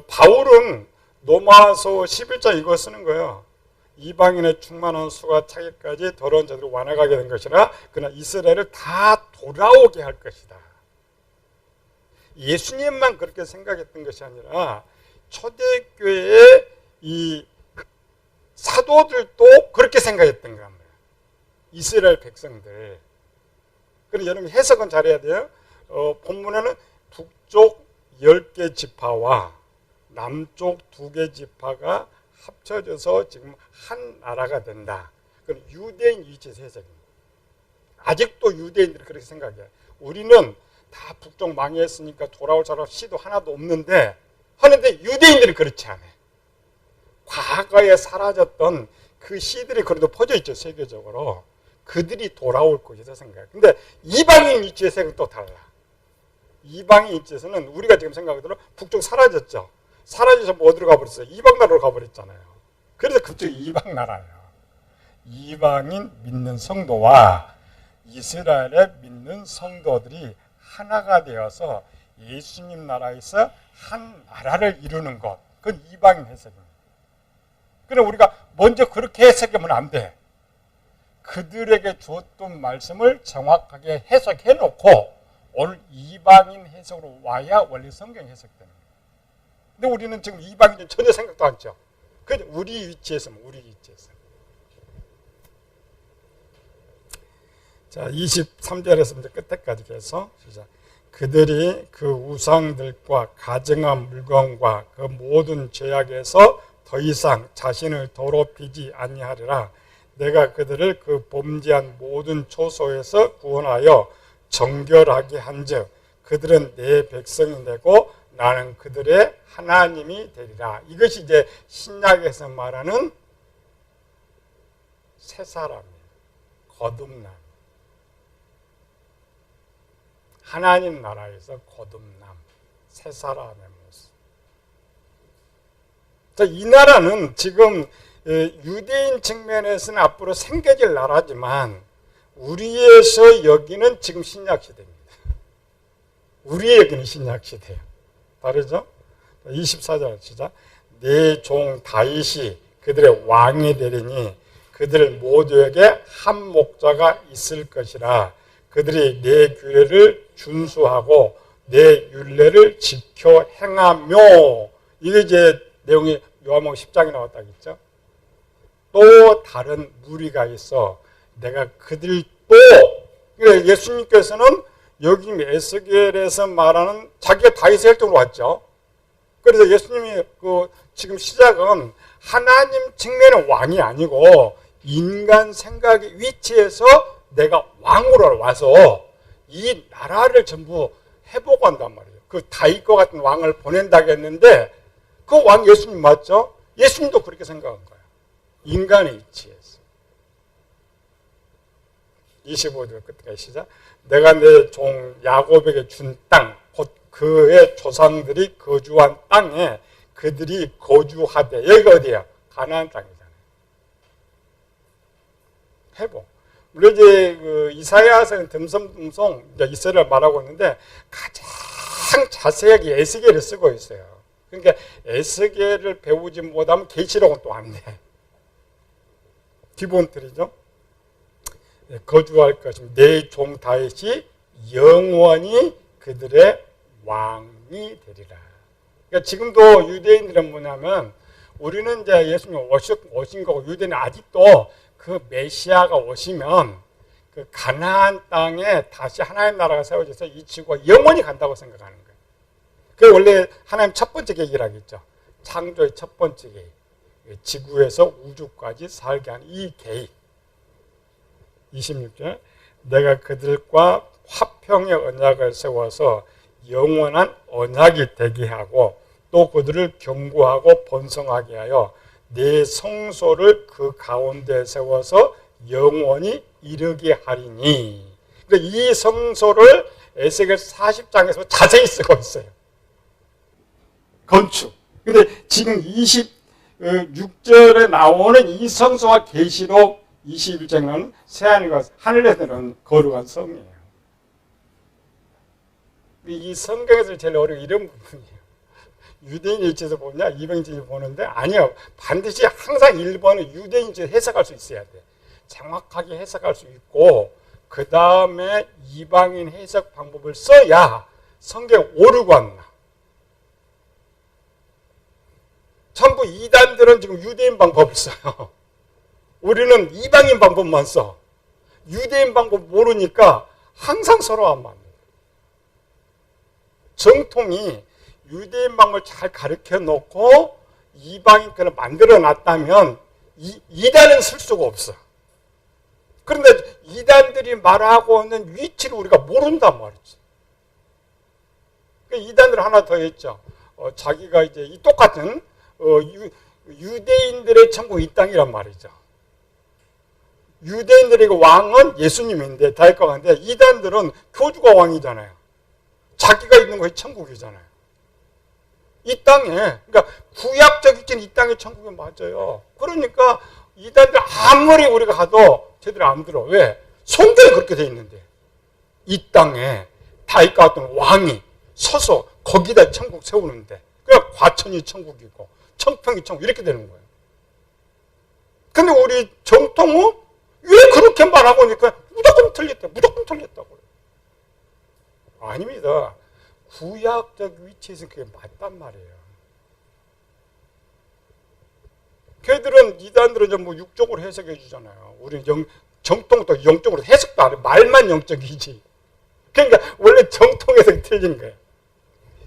바울은 로마서 11장 이거 쓰는 거예요. 이방인의 충만한 수가 차기까지 더러운 자들을 완화하게 된 것이라 그러나 이스라엘을 다 돌아오게 할 것이다. 예수님만 그렇게 생각했던 것이 아니라 초대교회의 이 사도들도 그렇게 생각했던 거예요. 이스라엘 백성들. 그래서 여러분 해석은 잘해야 돼요. 본문에는 북쪽 10개 지파와 남쪽 2개 지파가 합쳐져서 지금 한 나라가 된다. 그건 유대인 위치에서 해석입니다. 아직도 유대인들이 그렇게 생각해요. 우리는 다 북쪽 망했으니까 돌아올 사람 씨도 하나도 없는데 하는데 유대인들이 그렇지 않아요. 과거에 사라졌던 그 씨들이 그래도 퍼져 있죠. 세계적으로. 그들이 돌아올 것이다 생각해요. 근데 이방인 위치에서는 또 달라. 이방인 위치에서는 우리가 지금 생각하기로 북쪽 사라졌죠. 사라져서 뭐 어디로 가버렸어요? 이방 나라로 가버렸잖아요. 그래서 그쪽이 이방 나라예요. 이방인 믿는 성도와 이스라엘의 믿는 성도들이 하나가 되어서 예수님 나라에서 한 나라를 이루는 것. 그건 이방인 해석입니다. 그럼 우리가 먼저 그렇게 해석하면 안 돼. 그들에게 주었던 말씀을 정확하게 해석해 놓고 오늘 이방인 해석으로 와야 원래 성경 해석되는 거예요. 근데 우리는 지금 이방인 전혀 생각도 안 했죠. 그냥 우리 위치에서 우리 위치에서. 자, 23절에서 이제 끝에까지 계속 시작. 그들이 그 우상들과 가증한 물건과 그 모든 죄악에서 더 이상 자신을 더럽히지 아니하리라. 내가 그들을 그 범죄한 모든 초소에서 구원하여 정결하게 한즉 그들은 내 백성이 되고 나는 그들의 하나님이 되리라. 이것이 이제 신약에서 말하는 새 사람이에요. 거듭남. 하나님 나라에서 거듭남. 새 사람의 모습. 자, 이 나라는 지금 유대인 측면에서는 앞으로 생겨질 나라지만 우리에서 여기는 지금 신약시대입니다. 우리의 여기는 신약시대예요. 다르죠? 24절 시작. 내 종 다윗이 그들의 왕이 되리니 그들 모두에게 한 목자가 있을 것이라. 그들이 내 규례를 준수하고 내 율례를 지켜 행하며. 이게 이제 내용이 요한복음 10장에 나왔다고 했죠. 또 다른 무리가 있어 내가 그들 또 그러니까 예수님께서는 여기 에스겔에서 말하는 자기가 다윗의 혈통으로 왔죠. 그래서 예수님이 지금 시작은 하나님 측면의 왕이 아니고 인간 생각의 위치에서 내가 왕으로 와서 이 나라를 전부 회복한단 말이에요. 그 다윗과 같은 왕을 보낸다고 했는데 그 왕 예수님 맞죠? 예수님도 그렇게 생각한 거예요. 인간의 위치에서. 25절 끝까지 시작. 내가 내 종 야곱에게 준 땅, 곧 그의 조상들이 거주한 땅에 그들이 거주하되. 여기가 어디야? 가나안 땅이잖아요. 회복. 물론 이제 그 이사야서는 듬성듬성 이스라엘 말하고 있는데 가장 자세하게 에스겔을 쓰고 있어요. 그러니까 에스겔을 배우지 못하면 계시록은 또 안 돼. 기본 틀이죠. 거주할 것임 내 종 다윗이 영원히 그들의 왕이 되리라. 그러니까 지금도 유대인들은 뭐냐면 우리는 이제 예수님 오신 거고 유대인은 아직도 그 메시아가 오시면 그 가나안 땅에 다시 하나님 나라가 세워져서 이 지구가 영원히 간다고 생각하는 거예요. 그게 원래 하나님 첫 번째 계획이라고 했죠. 창조의 첫 번째 계획. 지구에서 우주까지 살게 하는 이 계획. 26절 내가 그들과 화평의 언약을 세워서 영원한 언약이 되게 하고 또 그들을 경고하고 번성하게 하여 내 성소를 그 가운데 세워서 영원히 이르게 하리니. 그러니까 이 성소를 에스겔 40장에서 자세히 쓰고 있어요. 건축. 근데 지금 26절에 나오는 이 성소와 계시록 21장은 새하늘과 하늘에서 내려온 거룩한 성이에요. 이 성경에서 제일 어려운 이런 부분이에요. 유대인 일지에서 보냐, 이방인 일지에서 보는데 아니요. 반드시 항상 1번은 유대인 일지에서 해석할 수 있어야 돼. 정확하게 해석할 수 있고 그 다음에 이방인 해석 방법을 써야 성경에 오르고 안 나. 전부 이단들은 지금 유대인 방법을 써요. 우리는 이방인 방법만 써. 유대인 방법 모르니까 항상 서로 안 맞는 거예요. 정통이 유대인 방법을 잘 가르쳐 놓고 이방인 거를 만들어 놨다면 이단은 쓸 수가 없어. 그런데 이단들이 말하고 있는 위치를 우리가 모른단 말이지. 이단들 하나 더 했죠. 자기가 이제 이 똑같은 유대인들의 천국 이 땅이란 말이죠. 유대인들의 왕은 예수님인데 다윗과 같은데 이단들은 교주가 왕이잖아요. 자기가 있는 것이 천국이잖아요. 이 땅에 그러니까 구약적 위치는 이 땅의 천국이 맞아요. 그러니까 이단들 아무리 우리가 가도 제대로 안 들어. 왜? 성경에 그렇게 돼 있는데 이 땅에 다윗과 같은 왕이 서서 거기다 천국 세우는데 그냥 과천이 천국이고 청평이 천국 이렇게 되는 거예요. 근데 우리 정통은 왜 그렇게 말하고 있으니까 무조건 틀렸다. 무조건 틀렸다고 그래요. 아닙니다. 구약적 위치에서 그게 맞단 말이에요. 걔들은 이단들은 뭐 육적으로 해석해 주잖아요. 우리는 정통도 영적으로 해석도 안 해. 말만 영적이지. 그러니까 원래 정통에서 틀린 거예요.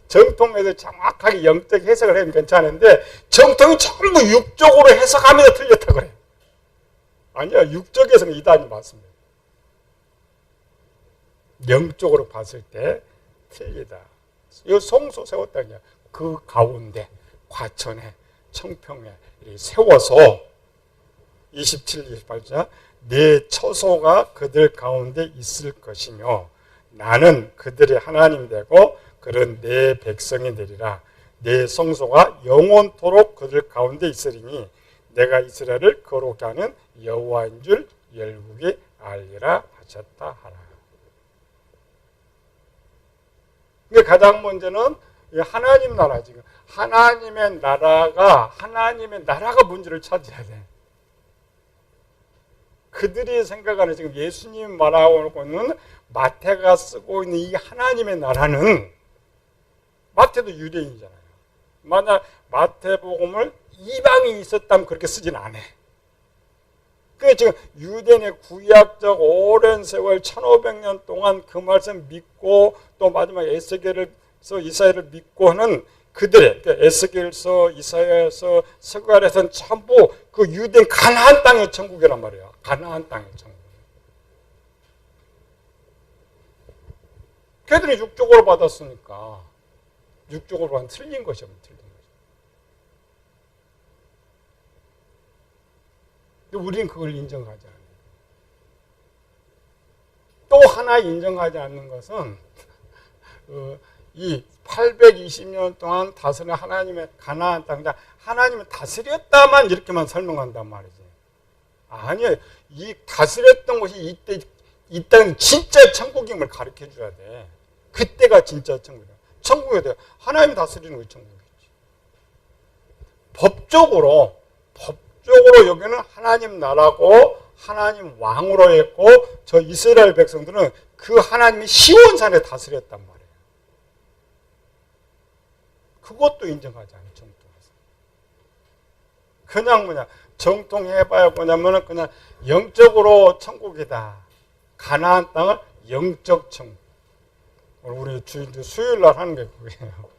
정통에서 정확하게 영적 해석을 하면 괜찮은데 정통이 전부 육적으로 해석하면서 틀렸다고 그래요. 아니야. 육적에서는 이단이 맞습니다. 영적으로 봤을 때 틀리다. 이 성소 세웠다냐. 그 가운데 과천에 청평에 세워서 27, 28절 내 처소가 그들 가운데 있을 것이며 나는 그들의 하나님 되고 그런 내 백성이 되리라. 내 성소가 영원토록 그들 가운데 있으리니 내가 이스라엘을 거룩하게 하는 여호와인 줄 열국이 알리라 하셨다 하라. 그러니까 가장 먼저는 하나님 나라 지금 하나님의 나라가 문제를 차지해야 돼. 그들이 생각하는 지금 예수님 말하고 있는 마태가 쓰고 있는 이 하나님의 나라는 마태도 유대인이잖아요. 만약 마태복음을 이방인이 있었다면 그렇게 쓰진 않아. 그러니까 지금 유대인의 구약적 오랜 세월 1500년 동안 그 말씀 믿고 또 마지막 에스겔서 이사야를 믿고 하는 그들의 에스겔서 이사야서 서가랴서는 전부 그 유대인 가나안 땅의 천국이란 말이에요. 가나안 땅의 천국. 걔들이 육적으로 받았으니까 육적으로는 틀린 것이면 틀린 거죠. 근데 우리는 그걸 인정하지 않아요. 또 하나 인정하지 않는 것은 이 820년 동안 다스린 하나님의 가나안 땅, 하나님은 다스렸다만 이렇게만 설명한단 말이지. 아니에요. 이 다스렸던 곳이 이때 이 땅이 진짜 천국임을 가르쳐 줘야 돼. 그때가 진짜 천국이야. 천국이 돼요. 하나님 다스리는 게 천국이지. 법적으로 여기는 하나님 나라고 하나님 왕으로 했고 저 이스라엘 백성들은 그 하나님이 시온산에 다스렸단 말이에요. 그것도 인정하지 않아요. 정통에서. 그냥 정통해봐야 뭐냐면은 그냥 영적으로 천국이다. 가나안 땅은 영적 천국. 우리 수요일 날 하는 게 그거예요.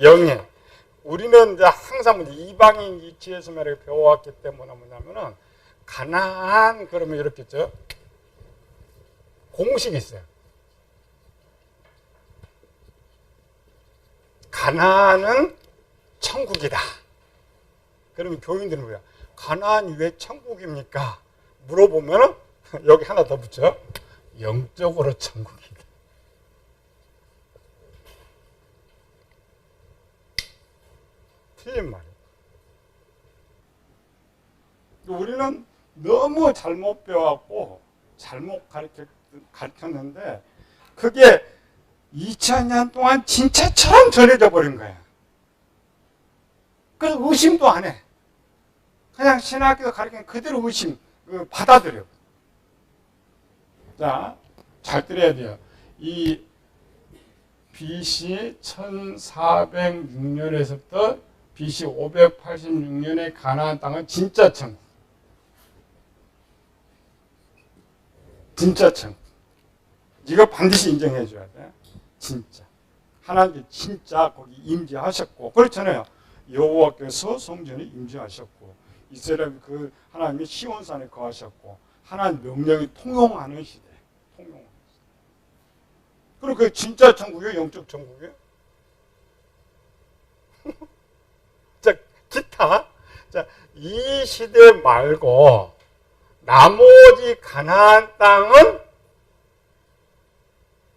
영예. 우리는 이제 항상 이방인 이치에서 배워왔기 때문에 뭐냐면은 가나안 그러면 이렇게 있죠. 공식이 있어요. 가나안은 천국이다. 그러면 교인들은 뭐야? 가나안이 왜 천국입니까? 물어보면은 여기 하나 더 붙여. 영적으로 천국이다. 틀린 말이에요. 우리는 너무 잘못 배워갖고 잘못 가르쳤는데 그게 2000년 동안 진짜처럼 전해져 버린 거야. 그래서 의심도 안 해. 그냥 신학교에서 가르치는 그대로 받아들여. 자, 잘 들어야 돼요. 이 BC 1406년에서부터 BC 586년의 가나안 땅은 진짜 천국. 진짜 천국. 이거 반드시 인정해 줘야 돼. 진짜. 하나님 진짜 거기 임재하셨고. 그렇잖아요. 여호와께서 성전에 임재하셨고. 이스라엘 그 하나님이 시온산에 거하셨고. 하나님 명령이 통용하는 시대. 통용하는 시대. 그리고 그 진짜 천국이에요? 영적 천국이에요? 자, 기타. 자, 이 시대 말고 나머지 가나안 땅은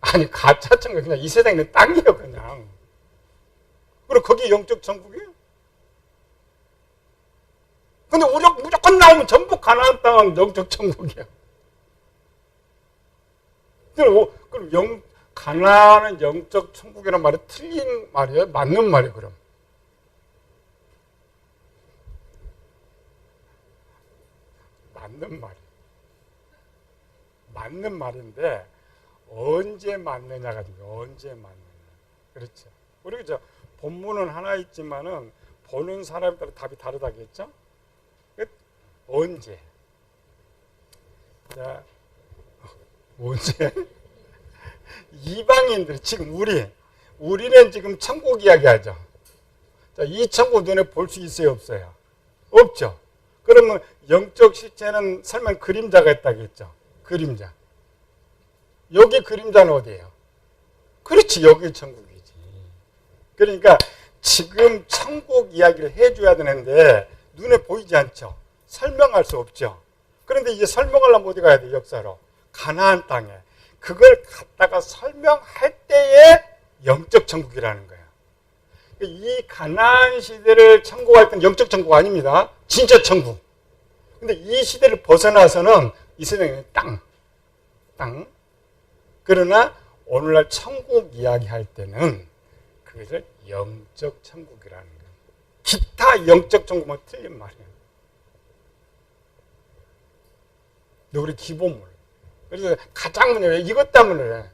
아니 가짜 천국 그냥 이 세상에 있는 땅이에요 그냥. 그리고 거기 영적 천국이에요. 근데 우리가 무조건 나오면 전부 가나안 땅은 영적 천국이야. 그럼 가나안은 영적 천국이라는 말이 틀린 말이에요? 맞는 말이에요 그럼? 맞는 말이에요. 맞는 말인데 언제 맞느냐가 중요해요. 언제 맞느냐. 그렇죠. 우리 그죠? 본문은 하나 있지만은 보는 사람에 따라 답이 다르다겠죠? 언제? 자, 언제? 이방인들 지금 우리는 지금 천국 이야기하죠. 자, 이 천국 눈에 볼 수 있어요, 없어요? 없죠. 그러면 영적 실체는 설마 그림자가 있다겠죠. 그림자. 여기 그림자는 어디예요? 그렇지, 여기 천국이지. 그러니까 지금 천국 이야기를 해줘야 되는데 눈에 보이지 않죠. 설명할 수 없죠. 그런데 이제 설명하려면 어디 가야 돼? 역사로. 가나안 땅에. 그걸 갖다가 설명할 때에 영적 천국이라는 거예요. 이 가나안 시대를 천국할 때는 영적 천국 아닙니다. 진짜 천국. 근데 이 시대를 벗어나서는 이 세상에 땅. 그러나 오늘날 천국 이야기할 때는 그것을 영적 천국이라는 거예요. 기타 영적 천국은 틀린 말이에요. 우리 기본물. 그래서 가장 문제 이것 때문에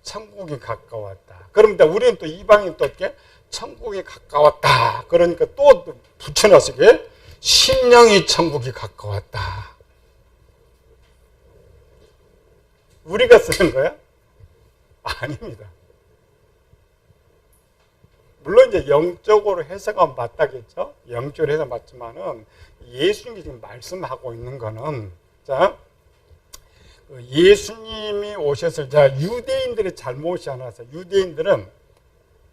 천국이 가까웠다. 그러면 우리는 또 이방인 또 어떻게 천국이 가까웠다. 그러니까 또 붙여놨어. 이게 심령이 천국이 가까웠다. 우리가 쓰는 거야? 아닙니다. 물론 이제 영적으로 해석은 맞다겠죠. 영적으로 해석 맞지만은 예수님이 지금 말씀하고 있는 거는 자. 예수님이 오셔서 자 유대인들의 잘못이 하나 있어요. 유대인들은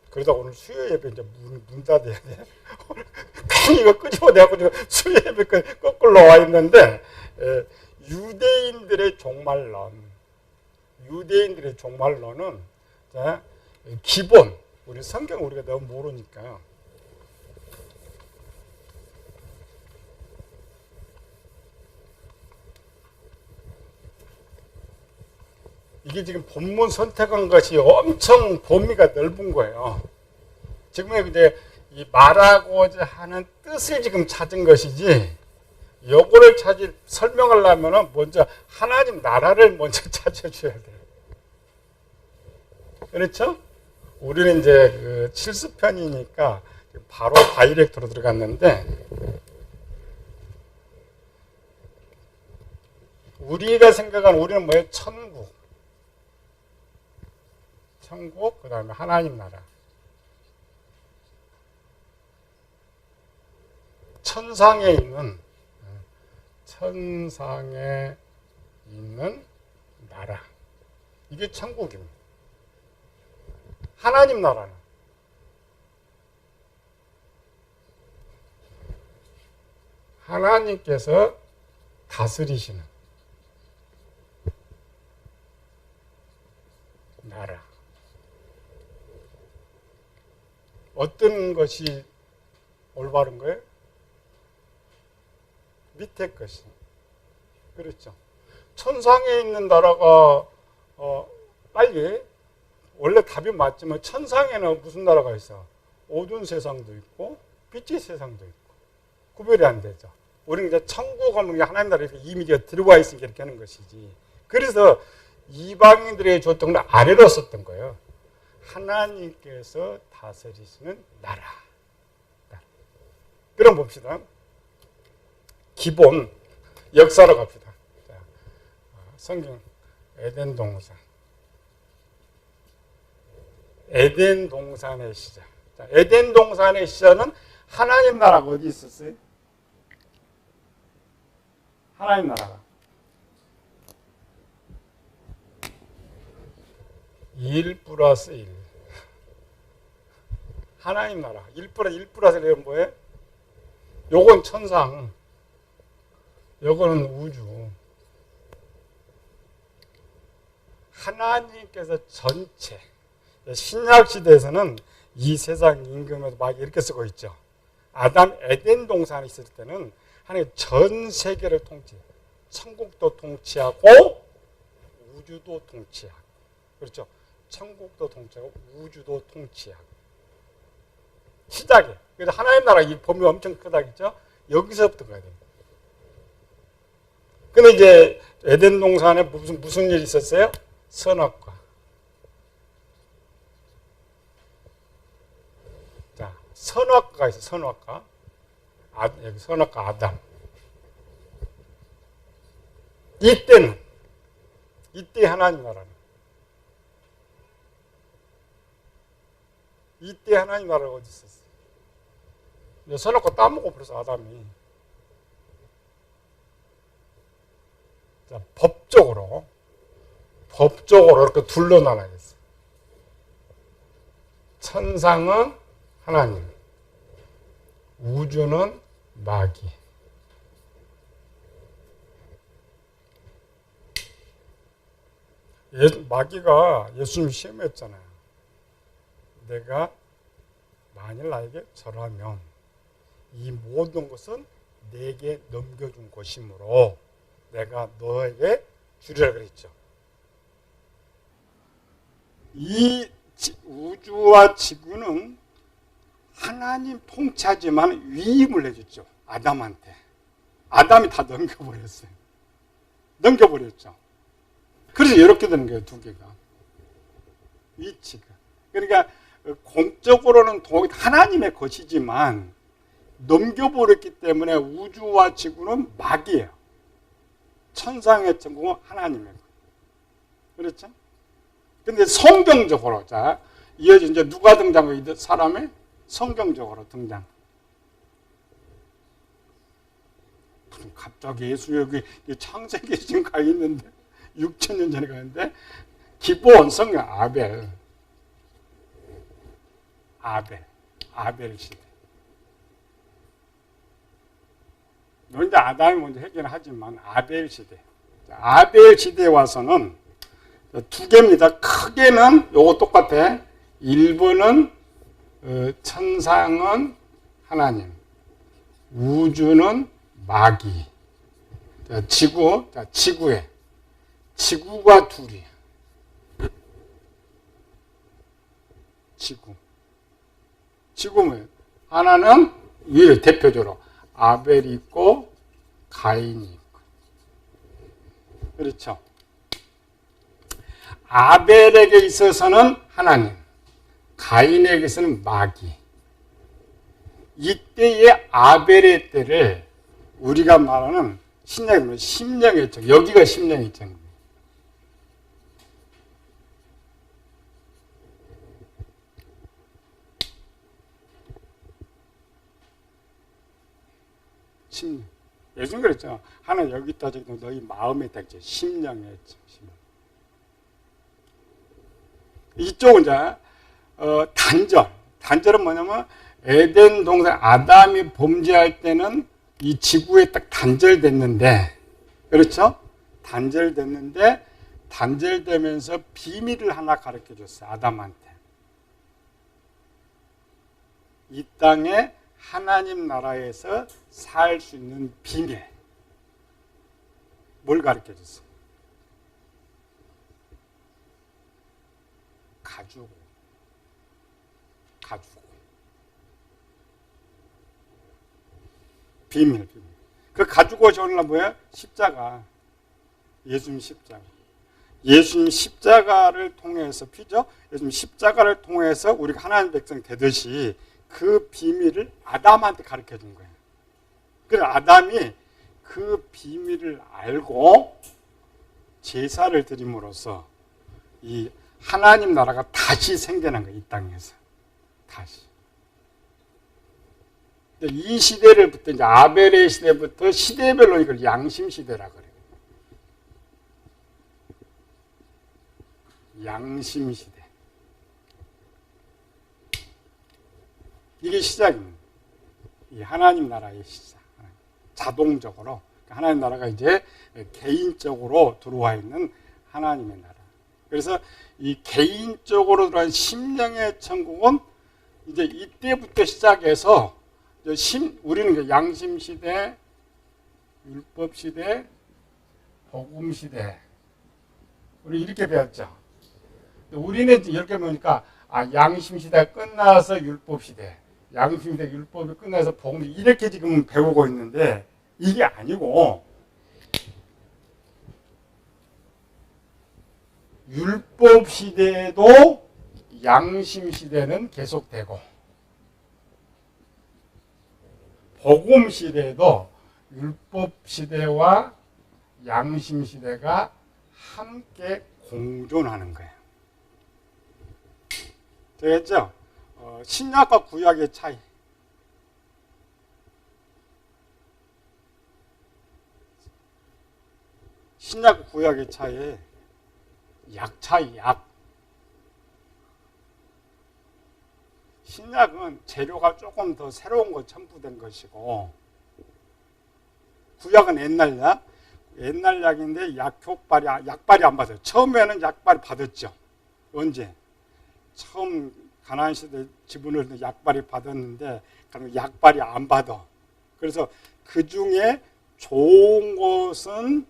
그러다 오늘 수요 예배 이제 문 닫아야 돼. 괜히 이거 끄집어내고 지금 수요 예배 거꾸로 와 있는데 유대인들의 종말론. 유대인들의 종말론은 자 기본. 우리 성경 우리가 너무 모르니까. 이게 지금 본문 선택한 것이 엄청 범위가 넓은 거예요. 지금 이제 이 말하고자 하는 뜻을 지금 찾은 것이지, 요거를 설명하려면 먼저 하나님 나라를 먼저 찾아줘야 돼요. 그렇죠? 우리는 이제 그 실수편이니까 바로 다이렉트로 들어갔는데, 우리가 생각하는 우리는 뭐예요? 천국, 그 다음에 하나님 나라. 천상에 있는 나라. 이게 천국입니다. 하나님 나라는 하나님께서 다스리시는 나라. 어떤 것이 올바른 거예요? 밑에 것이. 그렇죠. 천상에 있는 나라가 빨리 원래 답이 맞지만 천상에는 무슨 나라가 있어? 어두운 세상도 있고 빛의 세상도 있고 구별이 안 되죠. 우리는 이제 천국 하면 하나님 나라에 이미 들어와 있으니까 이렇게 하는 것이지. 그래서 이방인들에게 줬던 건 아래로 썼던 거예요. 하나님께서 다스리시는 나라. 그럼 봅시다. 기본 역사로 갑시다. 자, 성경 에덴 동산. 에덴 동산의 시작. 자, 에덴 동산의 시작은 하나님 나라가 어디 있었어요? 하나님 나라가 1+1. 하나님 나라. 1+1+1은 뭐예요? 요건 천상. 요거는 우주. 하나님께서 전체. 신약 시대에서는 이 세상 임금에도 막 이렇게 쓰고 있죠. 에덴 동산에 있을 때는 하나님 전 세계를 통치해요. 천국도 통치하고 우주도 통치하고. 그렇죠. 천국도 통치하고 우주도 통치하고. 시작에. 그래서 하나님 나라 이 범위 엄청 크다겠죠. 여기서부터 가야 돼요. 근데 이제 에덴 동산에 무슨 일이 있었어요? 선악과. 자, 선악과가 있어요. 선악과. 여기 선악과 아담. 이때 하나님 나라는. 이때 하나님 나라가 어디 있었어요? 선악과 따먹고 버려서 아담이. 자, 법적으로 이렇게 둘로 나눠야겠어요. 천상은 하나님, 우주는 마귀. 마귀가 예수님 시험했잖아요. 내가 만일 나에게 절하면 이 모든 것은 내게 넘겨준 것이므로 내가 너에게 주리라 그랬죠. 이 우주와 지구는 하나님 통치하지만 위임을 해줬죠. 아담한테. 아담이 다 넘겨버렸어요. 넘겨버렸죠. 그래서 이렇게 되는 거예요. 두 개가. 위치가. 그러니까 공적으로는 하나님의 것이지만 넘겨버렸기 때문에 우주와 지구는 마귀예요. 천상의 천국은 하나님의 것. 그렇죠? 근데 성경적으로, 자, 이어져 이제 누가 등장하고 사람의 성경적으로 등장. 무슨 갑자기 예수 여기 창세기에 지금 가 있는데 6,000년 전에 가는데 기본 성경 아벨 시대. 이제 아담이 먼저 해결하지만 아벨 시대. 아벨 시대에 와서는 두 개입니다. 크게는 요거 똑같아. 1번은 천상은 하나님, 우주는 마귀. 자, 지구가 둘이야. 지구 뭐예요? 하나는 위에 대표적으로 아벨이 있고 가인이 있고. 그렇죠? 아벨에게 있어서는 하나님, 가인에게서는 마귀. 이때의 아벨의 때를 우리가 말하는 신약의 심령의 정, 여기가 심령의 정. 심령. 예전 그랬죠. 하나 여기 있다 저기 너희 마음에 있다 했죠. 심령의 정. 이쪽은 이제 단절은 뭐냐면 에덴 동산 아담이 범죄할 때는 이 지구에 딱 단절됐는데, 그렇죠? 단절되면서 비밀을 하나 가르쳐 줬어요. 아담한테. 이 땅에 하나님 나라에서 살 수 있는 비밀. 뭘 가르쳐 줬어요? 가지고. 비밀. 그 가지고 오시는 뭐예요? 십자가. 예수님 십자가. 예수님 십자가를 통해서 피죠? 예수님 십자가를 통해서 우리가 하나님 백성 되듯이 그 비밀을 아담한테 가르쳐 준 거예요. 그래서 아담이 그 비밀을 알고 제사를 드림으로써 이 하나님 나라가 다시 생겨난 거예요. 이 땅에서. 다시. 이 시대를부터 이제 아벨의 시대부터 시대별로 이걸 양심 시대라 그래요. 양심 시대. 이게 시작입니다. 이 하나님 나라의 시작. 자동적으로 하나님 나라가 이제 개인적으로 들어와 있는 하나님의 나라. 그래서 이 개인적으로 들어온 심령의 천국은 이제 이때부터 시작해서 우리는 양심 시대, 율법 시대, 복음 시대. 우리 이렇게 배웠죠. 우리는 이렇게 보니까 양심 시대가 끝나서 율법 시대, 양심 시대 율법이 끝나서 복음 이렇게 지금 배우고 있는데 이게 아니고 율법 시대에도 양심 시대는 계속되고 복음 시대에도 율법 시대와 양심 시대가 함께 공존하는 거예요. 되겠죠? 신약과 구약의 차이. 신약과 구약의 차이에 약 차이, 약. 신약은 재료가 조금 더 새로운 거 첨부된 것이고, 구약은 옛날 약인데 약발이 안 받아요. 처음에는 약발이 받았죠. 언제? 처음 가나안 시대 지분을 약발이 받았는데 약발이 안 받아. 그래서 그 중에 좋은 것은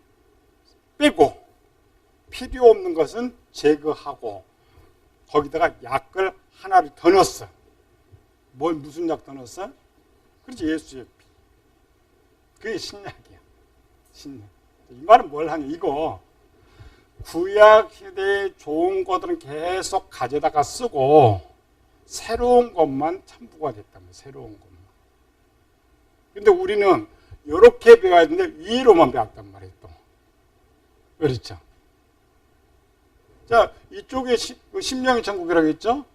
빼고 필요 없는 것은 제거하고 거기다가 약을 하나를 더 넣었어. 무슨 약 더 넣었어? 그렇지, 예수의 피. 그게 신약이야. 신약. 이 말은 뭘 하냐? 이거 구약 시대에 좋은 것들은 계속 가져다가 쓰고 새로운 것만 첨부가 됐다면 새로운 것만. 근데 우리는 이렇게 배워야 되는데 위로만 배웠단 말이에요. 또. 그렇죠? 자, 이쪽에 심령의 천국이라고 했죠?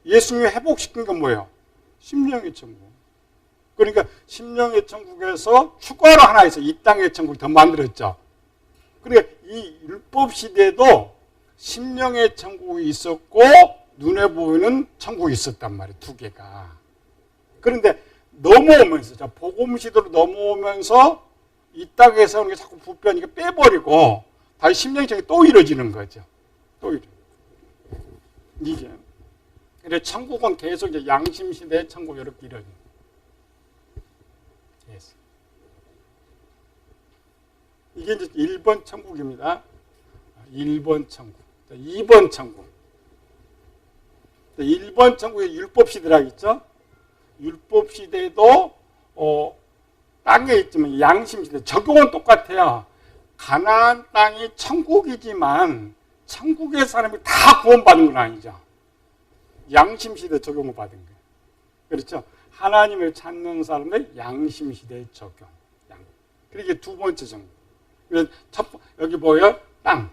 예수님이 회복시킨 건 뭐예요? 심령의 천국. 그러니까 심령의 천국에서 추가로 하나 있어요. 이 땅의 천국이 더 만들었죠. 그러니까 이 율법 시대도 심령의 천국이 있었고 눈에 보이는 천국이 있었단 말이에요. 두 개가. 그런데 넘어오면서, 자, 복음 시대로 넘어오면서 이 땅에서 오는 게 자꾸 부패하니까 빼버리고 다시 심령의 천국이 또 이루어지는 거죠. 또 이루어지는. 이게. 그래 천국은 계속 이제 양심 시대의 천국 이렇게 이루어져. yes. 이게 이제 1번 천국입니다. 1번 천국. 2번 천국. 1번 천국에 율법 시대라고 있죠. 율법 시대도 땅에 있지만 양심 시대 적용은 똑같아요. 가나안 땅이 천국이지만 천국의 사람이 다 구원받은 건 아니죠. 양심 시대 적용을 받은 거예요. 그렇죠? 하나님을 찾는 사람의 양심 시대의 적용. 그게 두 번째 정도. 여기 보여 땅.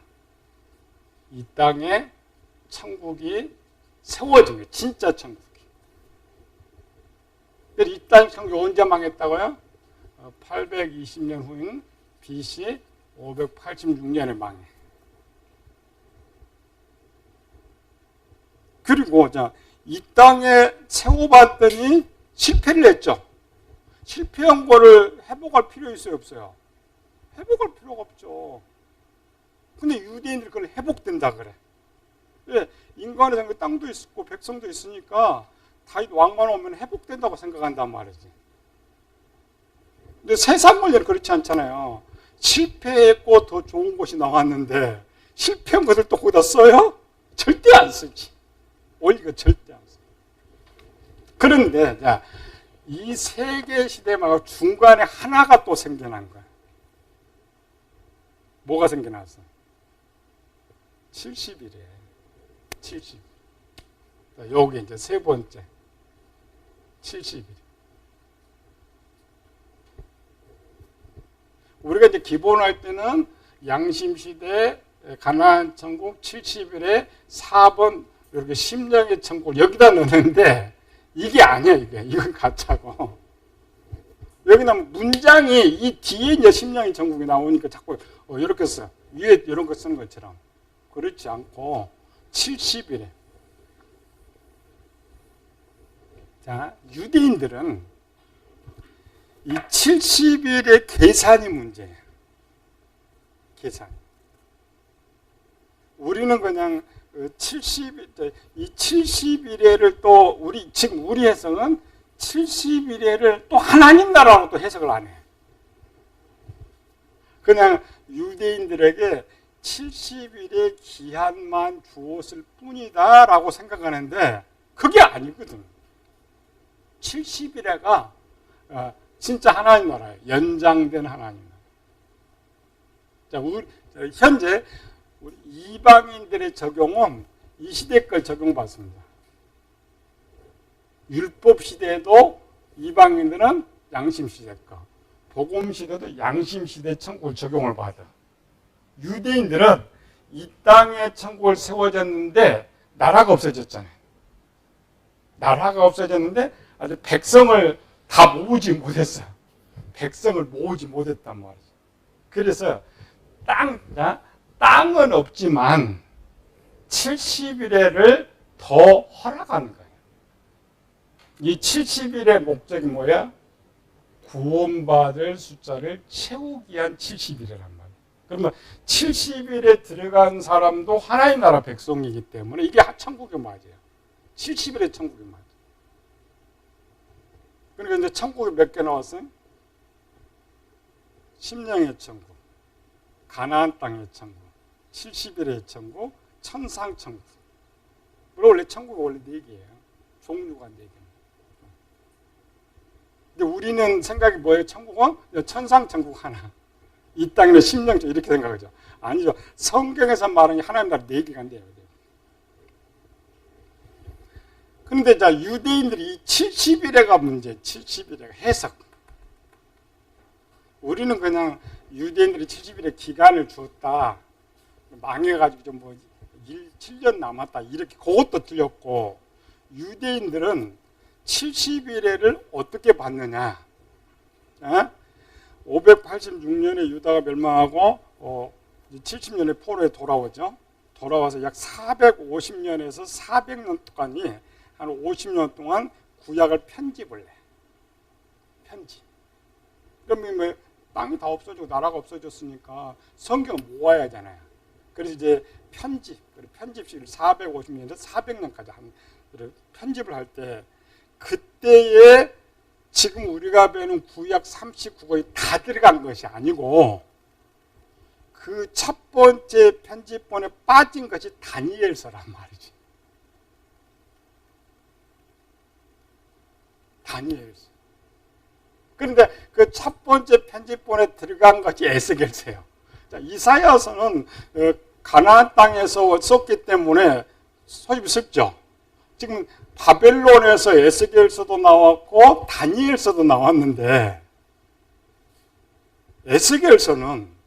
이 땅에 천국이 세워진 거예요. 진짜 천국이. 이 땅 천국이 언제 망했다고요? 820년 후인 BC 586년에 망해. 그리고 이 땅에 세워봤더니 실패를 했죠. 실패한 거를 회복할 필요 있어요, 없어요? 회복할 필요가 없죠. 근데 유대인들이 그걸 회복된다 그래. 인간의 생각 땅도 있고 백성도 있으니까 다윗 왕만 오면 회복된다고 생각한단 말이지. 근데 세상은 그렇지 않잖아요. 실패했고 더 좋은 곳이 나왔는데 실패한 것을 또 거기다 써요? 절대 안 쓰지. 오히려 절대 안 써. 그런데 이 세계 시대 말고 중간에 하나가 또 생겨난 거야. 뭐가 생겨났어? 70일에 70. 여기 이제 세 번째 70일. 우리가 이제 기본할 때는 양심 시대 가나안 천국 70일에 4번 이렇게 심령의 천국 여기다 넣는데 이게 아니야 이건 가짜고. 여기는 문장이 이 뒤에 이제 심령의 천국이 나오니까 자꾸 이렇게 써. 위에 이런 거 쓰는 것처럼. 그렇지 않고 70일에. 자, 유대인들은 이 70일의 계산이 문제예요. 계산. 우리는 그냥 이 70일에를 또 지금 우리 해석은 70일에를 또 하나님 나라로 또 해석을 안 해. 그냥 유대인들에게 70일의 기한만 주었을 뿐이다라고 생각하는데 그게 아니거든. 70일에가 진짜 하나님 나라예요. 연장된 하나님 나라. 현재 우리 이방인들의 적용은 이 시대 걸 적용받습니다. 율법 시대에도 이방인들은 양심 시대 거, 복음 시대도 양심 시대 천국을 적용을 받아. 유대인들은 이 땅에 천국을 세워졌는데 나라가 없어졌잖아요. 나라가 없어졌는데 아주 백성을 다 모으지 못했어요. 백성을 모으지 못했단 말이죠. 그래서 땅은 없지만 70일에를 더 허락하는 거예요. 이 70일의 목적이 뭐야? 구원받을 숫자를 채우기 위한 70일이란 말이에요. 그러면 70일에 들어간 사람도 하나님 나라 백성이기 때문에 이게 천국이 맞아요. 70일의 천국이 맞아요. 그러니까 이제 천국이 몇 개 나왔어요? 심령의 천국, 가나안 땅의 천국, 70일의 천국, 천상 천국. 원래 천국이 원래 4개예요. 종류가 4개. 근데 우리는 생각이 뭐예요? 천국은 천상 천국 하나. 이 땅에는 심령 천국 이렇게 생각하죠. 아니죠. 성경에서 말하는 하나님 나라 4개가 안 돼요. 그런데 유대인들이 70일에가 문제, 70일에가 해석. 우리는 그냥 유대인들이 70일의 기간을 주었다. 망해가지고 좀 7년 남았다. 이렇게 그것도 틀렸고, 유대인들은 70일에를 어떻게 받느냐. 586년에 유다가 멸망하고 70년에 포로에 돌아오죠. 돌아와서 약 450년에서 400년 동안이 한 50년 동안 구약을 편집을 해. 편집. 그러면 뭐 땅이 다 없어지고 나라가 없어졌으니까 성경을 모아야 하잖아요. 그래서 이제 편집식을 450년에서 400년까지 한 편집을 할 때 그때에 지금 우리가 배우는 구약 39권이 다 들어간 것이 아니고 그 첫 번째 편집본에 빠진 것이 다니엘서란 말이지. 다니엘서. 그런데 그 첫 번째 편집본에 들어간 것이 에스겔서예요. 이사야서는 가나안 땅에서 썼기 때문에 소집이 쉽죠. 지금 바벨론에서 에스겔서도 나왔고 다니엘서도 나왔는데 에스겔서는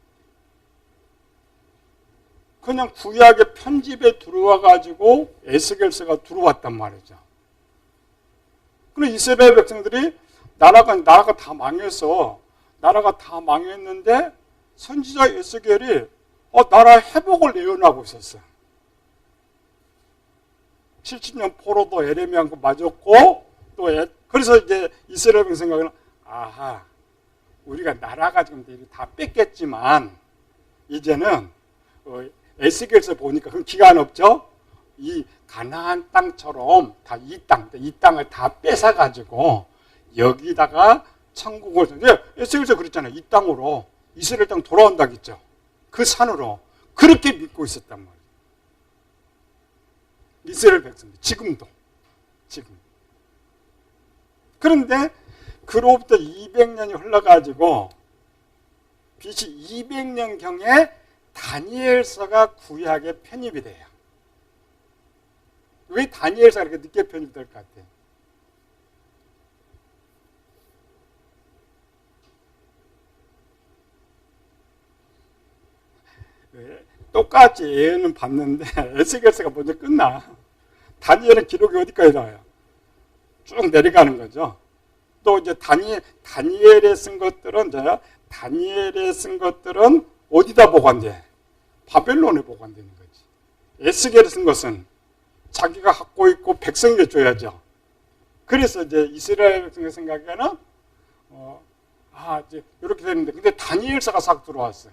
그냥 구약의 편집에 들어와 가지고 에스겔서가 들어왔단 말이죠. 그럼 이스라엘 백성들이 나라가 다 망해서 나라가 다 망했는데 선지자 에스겔이 나라 회복을 예언하고 있었어요. 70년 포로도 에레미야한테 맞았고 또 그래서 이제 이스라엘 백성 생각은 아하 우리가 나라가 지금 다 뺏겼지만 이제는 에스겔서 보니까 그럼 기간 없죠. 이 가나안 땅처럼 다 이 땅을 다 뺏어 가지고 여기다가 천국을 에스겔서 그랬잖아요. 이 땅으로 이스라엘 땅 돌아온다겠죠. 그 산으로 그렇게 믿고 있었단 말이에요. 이스라엘 백성들 지금도 지금. 그런데 그로부터 200년이 흘러가지고 BC 200년경에 다니엘서가 구약에 편입이 돼요. 왜 다니엘서가 이렇게 늦게 편입될 것 같아요? 똑같이 예언은 봤는데 에스겔서가 먼저 끝나. 다니엘은 기록이 어디까지 나와요? 쭉 내려가는 거죠. 또 이제 다니엘에 쓴 것들은 어디다 보관돼? 바벨론에 보관되는 거지. 에스겔에 쓴 것은 자기가 갖고 있고 백성에게 줘야죠. 그래서 이제 이스라엘 백성의 생각에는 이제 이렇게 되는데 근데 다니엘서가 싹 들어왔어요.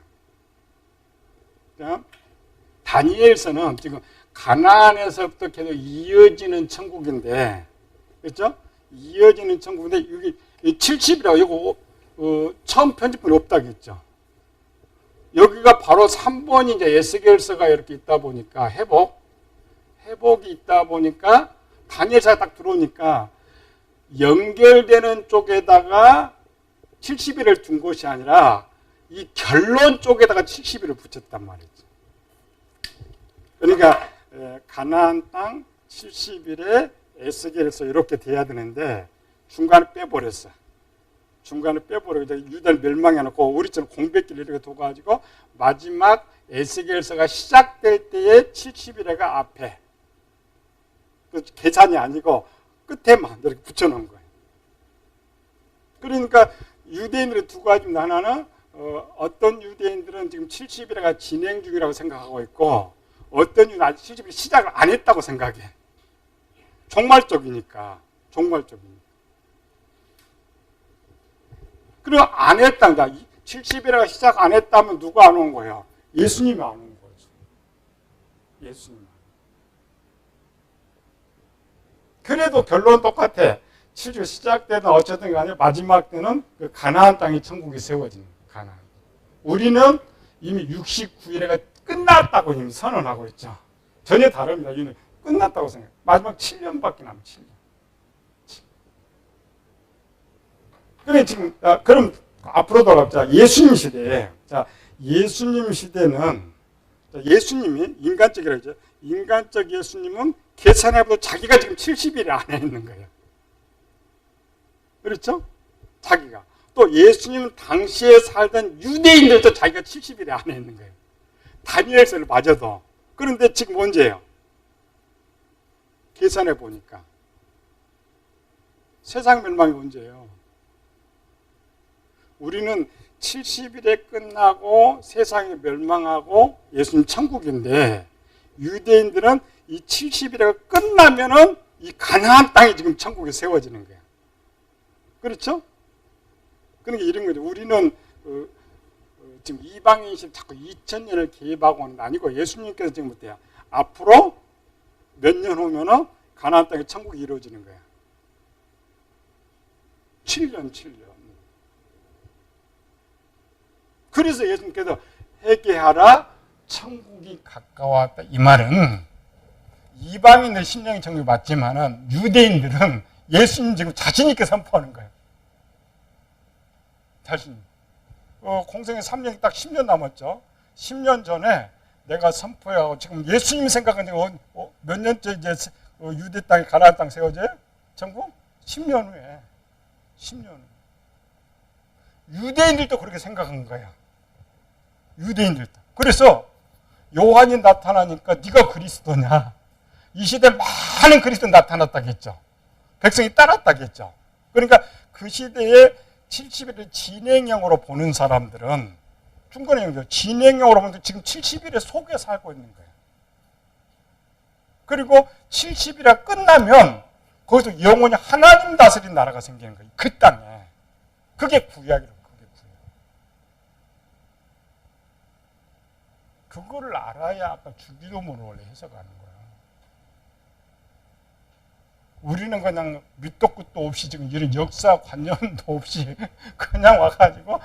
다니엘서는 지금 가나안에서부터 계속 이어지는 천국인데, 그렇죠? 이어지는 천국인데 여기 70이라고 이거 처음 편집본이 없다겠죠. 여기가 바로 3번이 이제 에스겔서가 이렇게 있다 보니까 회복이 있다 보니까 다니엘서가 딱 들어오니까 연결되는 쪽에다가 70일을 둔 것이 아니라 이 결론 쪽에다가 70일을 붙였단 말이죠. 그러니까 가나안 땅 70일에 에스겔에서 이렇게 돼야 되는데 중간에 빼버렸어. 중간에 빼버리고 유다를 멸망해놓고 우리처럼 공백기를 이렇게 둬가지고 마지막 에스겔서가 시작될 때에 70일에가 앞에 그 계산이 아니고 끝에만 이렇게 붙여놓은 거예요. 그러니까 유대인들의 두 가지입니다. 하나는 어떤 유대인들은 지금 70일에가 진행 중이라고 생각하고 있고 어떤 유대인은 아직 70일 시작을 안 했다고 생각해. 종말적이니까. 그리고 안 했다. 70일에가 시작 안 했다면 누가 안 온 거예요? 예수님이 안 온 거죠. 예수님. 그래도 결론 똑같아. 70일 시작 때든 어쨌든 간에 마지막 때는 그 가나안 땅의 천국이 세워지는 거예요. 가나안. 우리는 이미 69일에가 끝났다고 이미 선언하고 있죠. 전혀 다릅니다. 이는 끝났다고 생각해요. 마지막 7년밖에 남은 7년. 그래 지금 그럼 앞으로 돌아갑자. 예수님 시대에 예수님 시대는 예수님이 인간적이라고 하죠. 인간적 예수님은 계산해봐도 자기가 지금 70일 안에 있는 거예요. 그렇죠? 자기가. 또 예수님은 당시에 살던 유대인들도 자기가 70일 안에 있는 거예요. 다니엘서를 맞아도. 그런데 지금 언제예요? 계산해 보니까 세상 멸망이 언제예요? 우리는 70일에 끝나고 세상이 멸망하고 예수님 천국인데 유대인들은 이 70일에 끝나면은 이 가나안 땅이 지금 천국에 세워지는 거예요. 그렇죠? 그러니까 이런 거죠. 우리는 지금 이방인식 자꾸 2000년을 계획하고는 아니고 예수님께서 지금 어때요? 앞으로 몇 년 후면은 가나안 땅에 천국이 이루어지는 거야. 7년. 그래서 예수님께서 회개하라 천국이 가까웠다. 이 말은 이방인들 심령의 천국이 맞지만은 유대인들은 예수님 지금 자신 있게 선포하는 거예요. 자신. 공생의 3년이 딱 10년 남았죠. 10년 전에 내가 선포하고 지금 예수님 생각하는 몇 년째 이제 유대 땅에 가나안 땅 세워져요? 천국? 10년 후에. 10년 후에. 유대인들도 그렇게 생각한 거야. 유대인들도. 그래서 요한이 나타나니까 네가 그리스도냐. 이 시대에 많은 그리스도 나타났다겠죠. 백성이 따랐다겠죠. 그러니까 그 시대에 70일을 진행형으로 보는 사람들은 중간에 진행형으로 보는데 지금 70일의 속에 살고 있는 거예요. 그리고 70일이 끝나면 거기서 영원히 하나님 다스린 나라가 생기는 거예요. 그 땅에. 그게 구약이라고. 그게 구약. 그거를 알아야 아까 주기도문을 원래 해석하는 거야. 우리는 그냥 밑도 끝도 없이 지금 이런 역사 관념도 없이 그냥 와가지고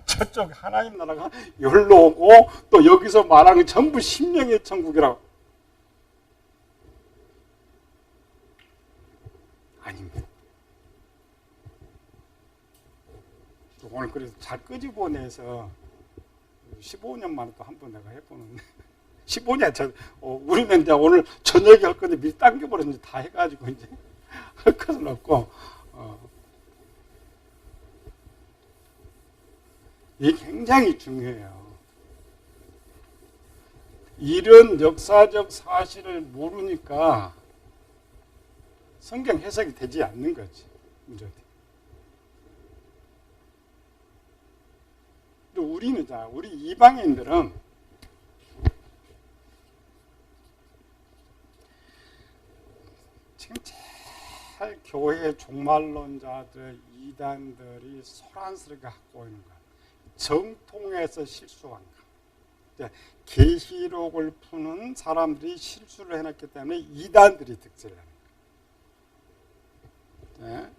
저쪽 하나님 나라가 여기로 오고 또 여기서 말하는 게 전부 심령의 천국이라고. 아닙니다. 오늘 그래서 잘 끄집어내서 15년 만에 또 한 번 내가 해보는데 15년 우리는 이제 오늘 저녁에 할 건데 미리 당겨버려서 이제 다 해가지고 이제 할 것은 없고 이게 굉장히 중요해요. 이런 역사적 사실을 모르니까 성경 해석이 되지 않는 거지. 문제가. 우리는 우리 이방인들은 지금 제일 교회 종말론자들, 이단들이 소란스럽게 갖고 있는 거야. 정통에서 실수한 거. 계시록을 푸는 사람들이 실수를 해놨기 때문에 이단들이 득세를 하는 거야.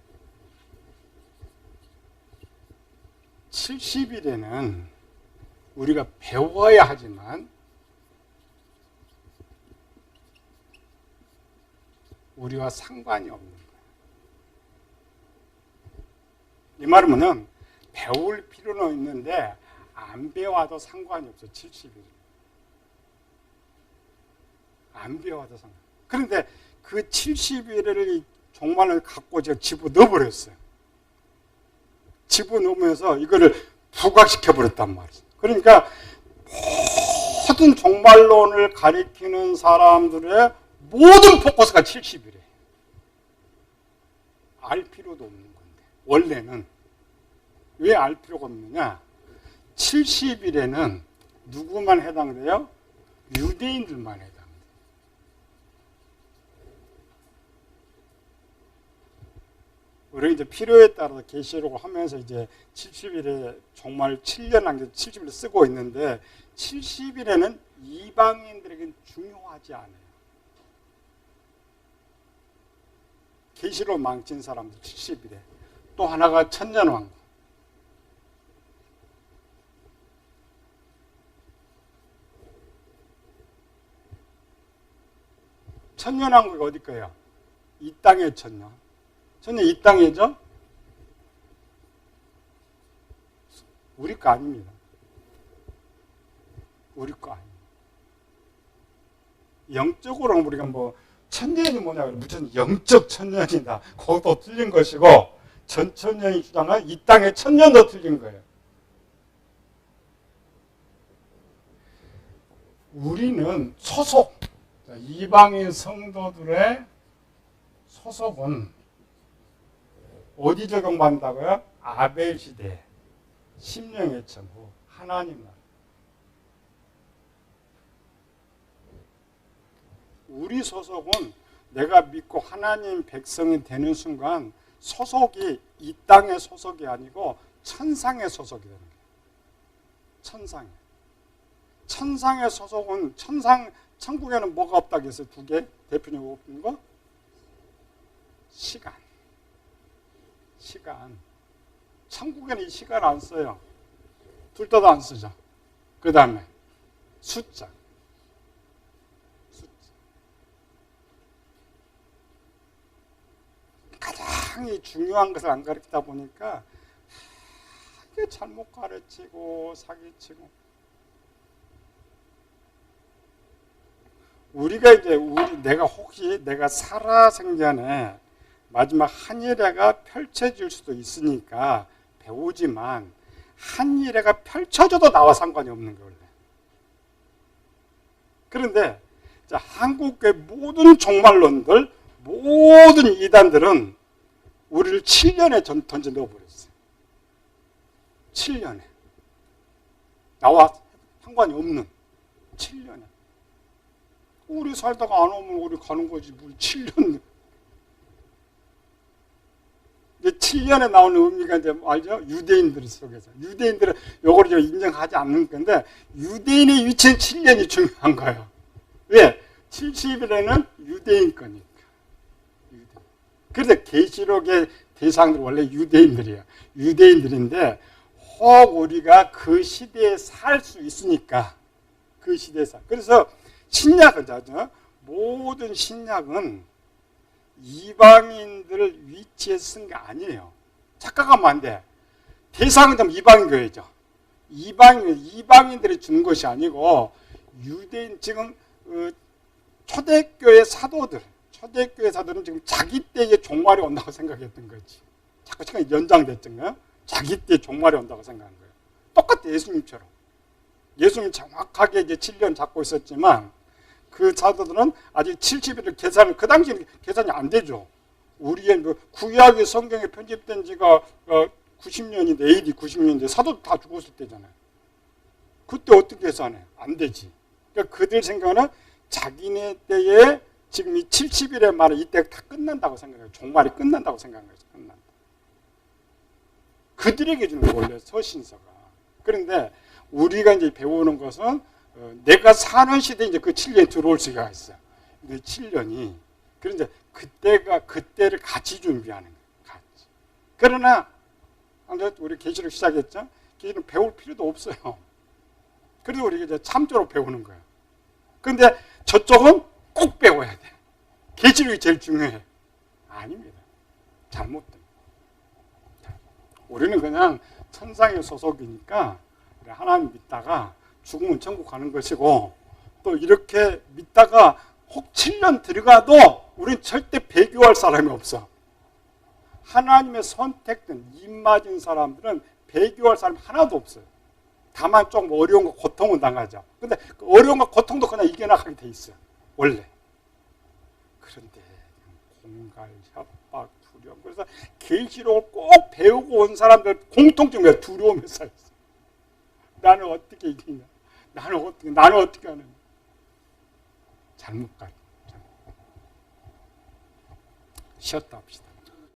70일에는 우리가 배워야 하지만 우리와 상관이 없는 거예요. 이 말은 배울 필요는 있는데 안 배워도 상관이 없어. 70일. 안 배워도 상관. 그런데 그 70일을 종말을 갖고 제가 집어넣어버렸어요. 집어넣으면서 이거를 부각시켜버렸단 말이에요. 그러니까 모든 종말론을 가리키는 사람들의 모든 포커스가 70일에 알 필요도 없는 건데 원래는 왜 알 필요가 없느냐? 70일에는 누구만 해당돼요? 유대인들만 해당돼요. 우리 이제 필요에 따라서 계시록을 하면서 이제 70일에 정말 7년 남겨 70일을 쓰고 있는데 70일에는 이방인들에게는 중요하지 않아요. 계시록 망친 사람들 70일에 또 하나가 천년왕국. 천년왕국이 어디 거예요? 이 땅의 천년. 천년 이 땅이죠? 우리 거 아닙니다. 우리 거 아닙니다. 영적으로는 우리가 천년이 뭐냐, 무슨 영적 천년이다. 그것도 틀린 것이고, 전천년이 주장한 이 땅의 천년도 틀린 거예요. 우리는 소속, 이방인 성도들의 소속은 어디 적용받는다고요? 아벨 시대, 심령의 천국, 하나님 나라. 우리 소속은 내가 믿고 하나님 백성이 되는 순간 소속이 이 땅의 소속이 아니고 천상의 소속이 되는 거예요. 천상의. 천상의 소속은 천국에는 뭐가 없다고 했어요? 두 개? 대표적으로 없는 거? 시간. 천국에는 이 시간 안 써요. 둘 다도 안 쓰죠. 그 다음에 숫자. 가장 중요한 것을 안 가르치다 보니까 이게 잘못 가르치고 사기치고. 우리가 이제 내가 살아생전에 마지막 한일회가 펼쳐질 수도 있으니까 배우지만 한일회가 펼쳐져도 나와 상관이 없는 거예요. 그런데 자, 한국의 모든 종말론들, 모든 이단들은 우리를 7년에 던져 넣어버렸어요. 7년에. 나와 상관이 없는 7년에. 우리 살다가 안 오면 우리 가는 거지. 뭘 7년. 7년에 나오는 의미가 이제 알죠? 유대인들 속에서. 유대인들은 이걸 인정하지 않는 건데, 유대인의 위치는 7년이 중요한 거예요. 왜? 70일에는 유대인 거니까. 그래서 계시록의 대상들 원래 유대인들이에요. 유대인들인데, 혹 우리가 그 시대에 살 수 있으니까, 그 시대에 살. 그래서 신약은, 모든 신약은 이방인들을 위치에 쓴 게 아니에요. 착각하면 안 돼. 대상은 좀 이방인교회죠. 이방인들이 준 것이 아니고 유대인 지금 초대교회 사도들은 지금 자기 때에 종말이 온다고 생각했던 거지. 자꾸 시간이 연장됐잖아요. 자기 때 종말이 온다고 생각한 거예요. 똑같아 예수님처럼. 예수님 정확하게 이제 7년 잡고 있었지만 그 사도들은 아직 70일을 계산을 그 당시에는 계산이 안 되죠. 우리의 구약의 성경에 편집된 지가 90년인데 AD 90년인데 사도도 다 죽었을 때잖아요. 그때 어떻게 계산해? 안 되지. 그러니까 그들 생각은 자기네 때에 지금 이 70일의 말은 이때 다 끝난다고 생각해요. 종말이 끝난다고 생각해요. 끝난다. 그들에게 주는 거 원래 서신서가. 그런데 우리가 이제 배우는 것은 내가 사는 시대에 이제 그 7년이 들어올 수가 있어요. 근데 7년이. 그런데 그때를 같이 준비하는 거예요. 같이. 그러나, 우리 계시록 시작했죠? 계시록 배울 필요도 없어요. 그래서 우리가 이제 참조로 배우는 거예요. 그런데 저쪽은 꼭 배워야 돼. 계시록이 제일 중요해. 아닙니다. 잘못된. 우리는 그냥 천상의 소속이니까 하나님 믿다가 죽으면 천국 가는 것이고 또 이렇게 믿다가 혹 7년 들어가도 우리는 절대 배교할 사람이 없어. 하나님의 선택된 입맞은 사람들은 배교할 사람이 하나도 없어요. 다만 좀 어려운 거 고통은 당하죠. 근데 그 어려운 거 고통도 그냥 이겨나가게 돼 있어요. 원래. 그런데 공갈, 협박, 두려움. 그래서 계시록을 꼭 배우고 온 사람들 공통점이 두려움에 쌓였어. 나는 어떻게 이기냐? 나는 어떻게 하느냐? 잘못 가요. 쉬었다 합시다.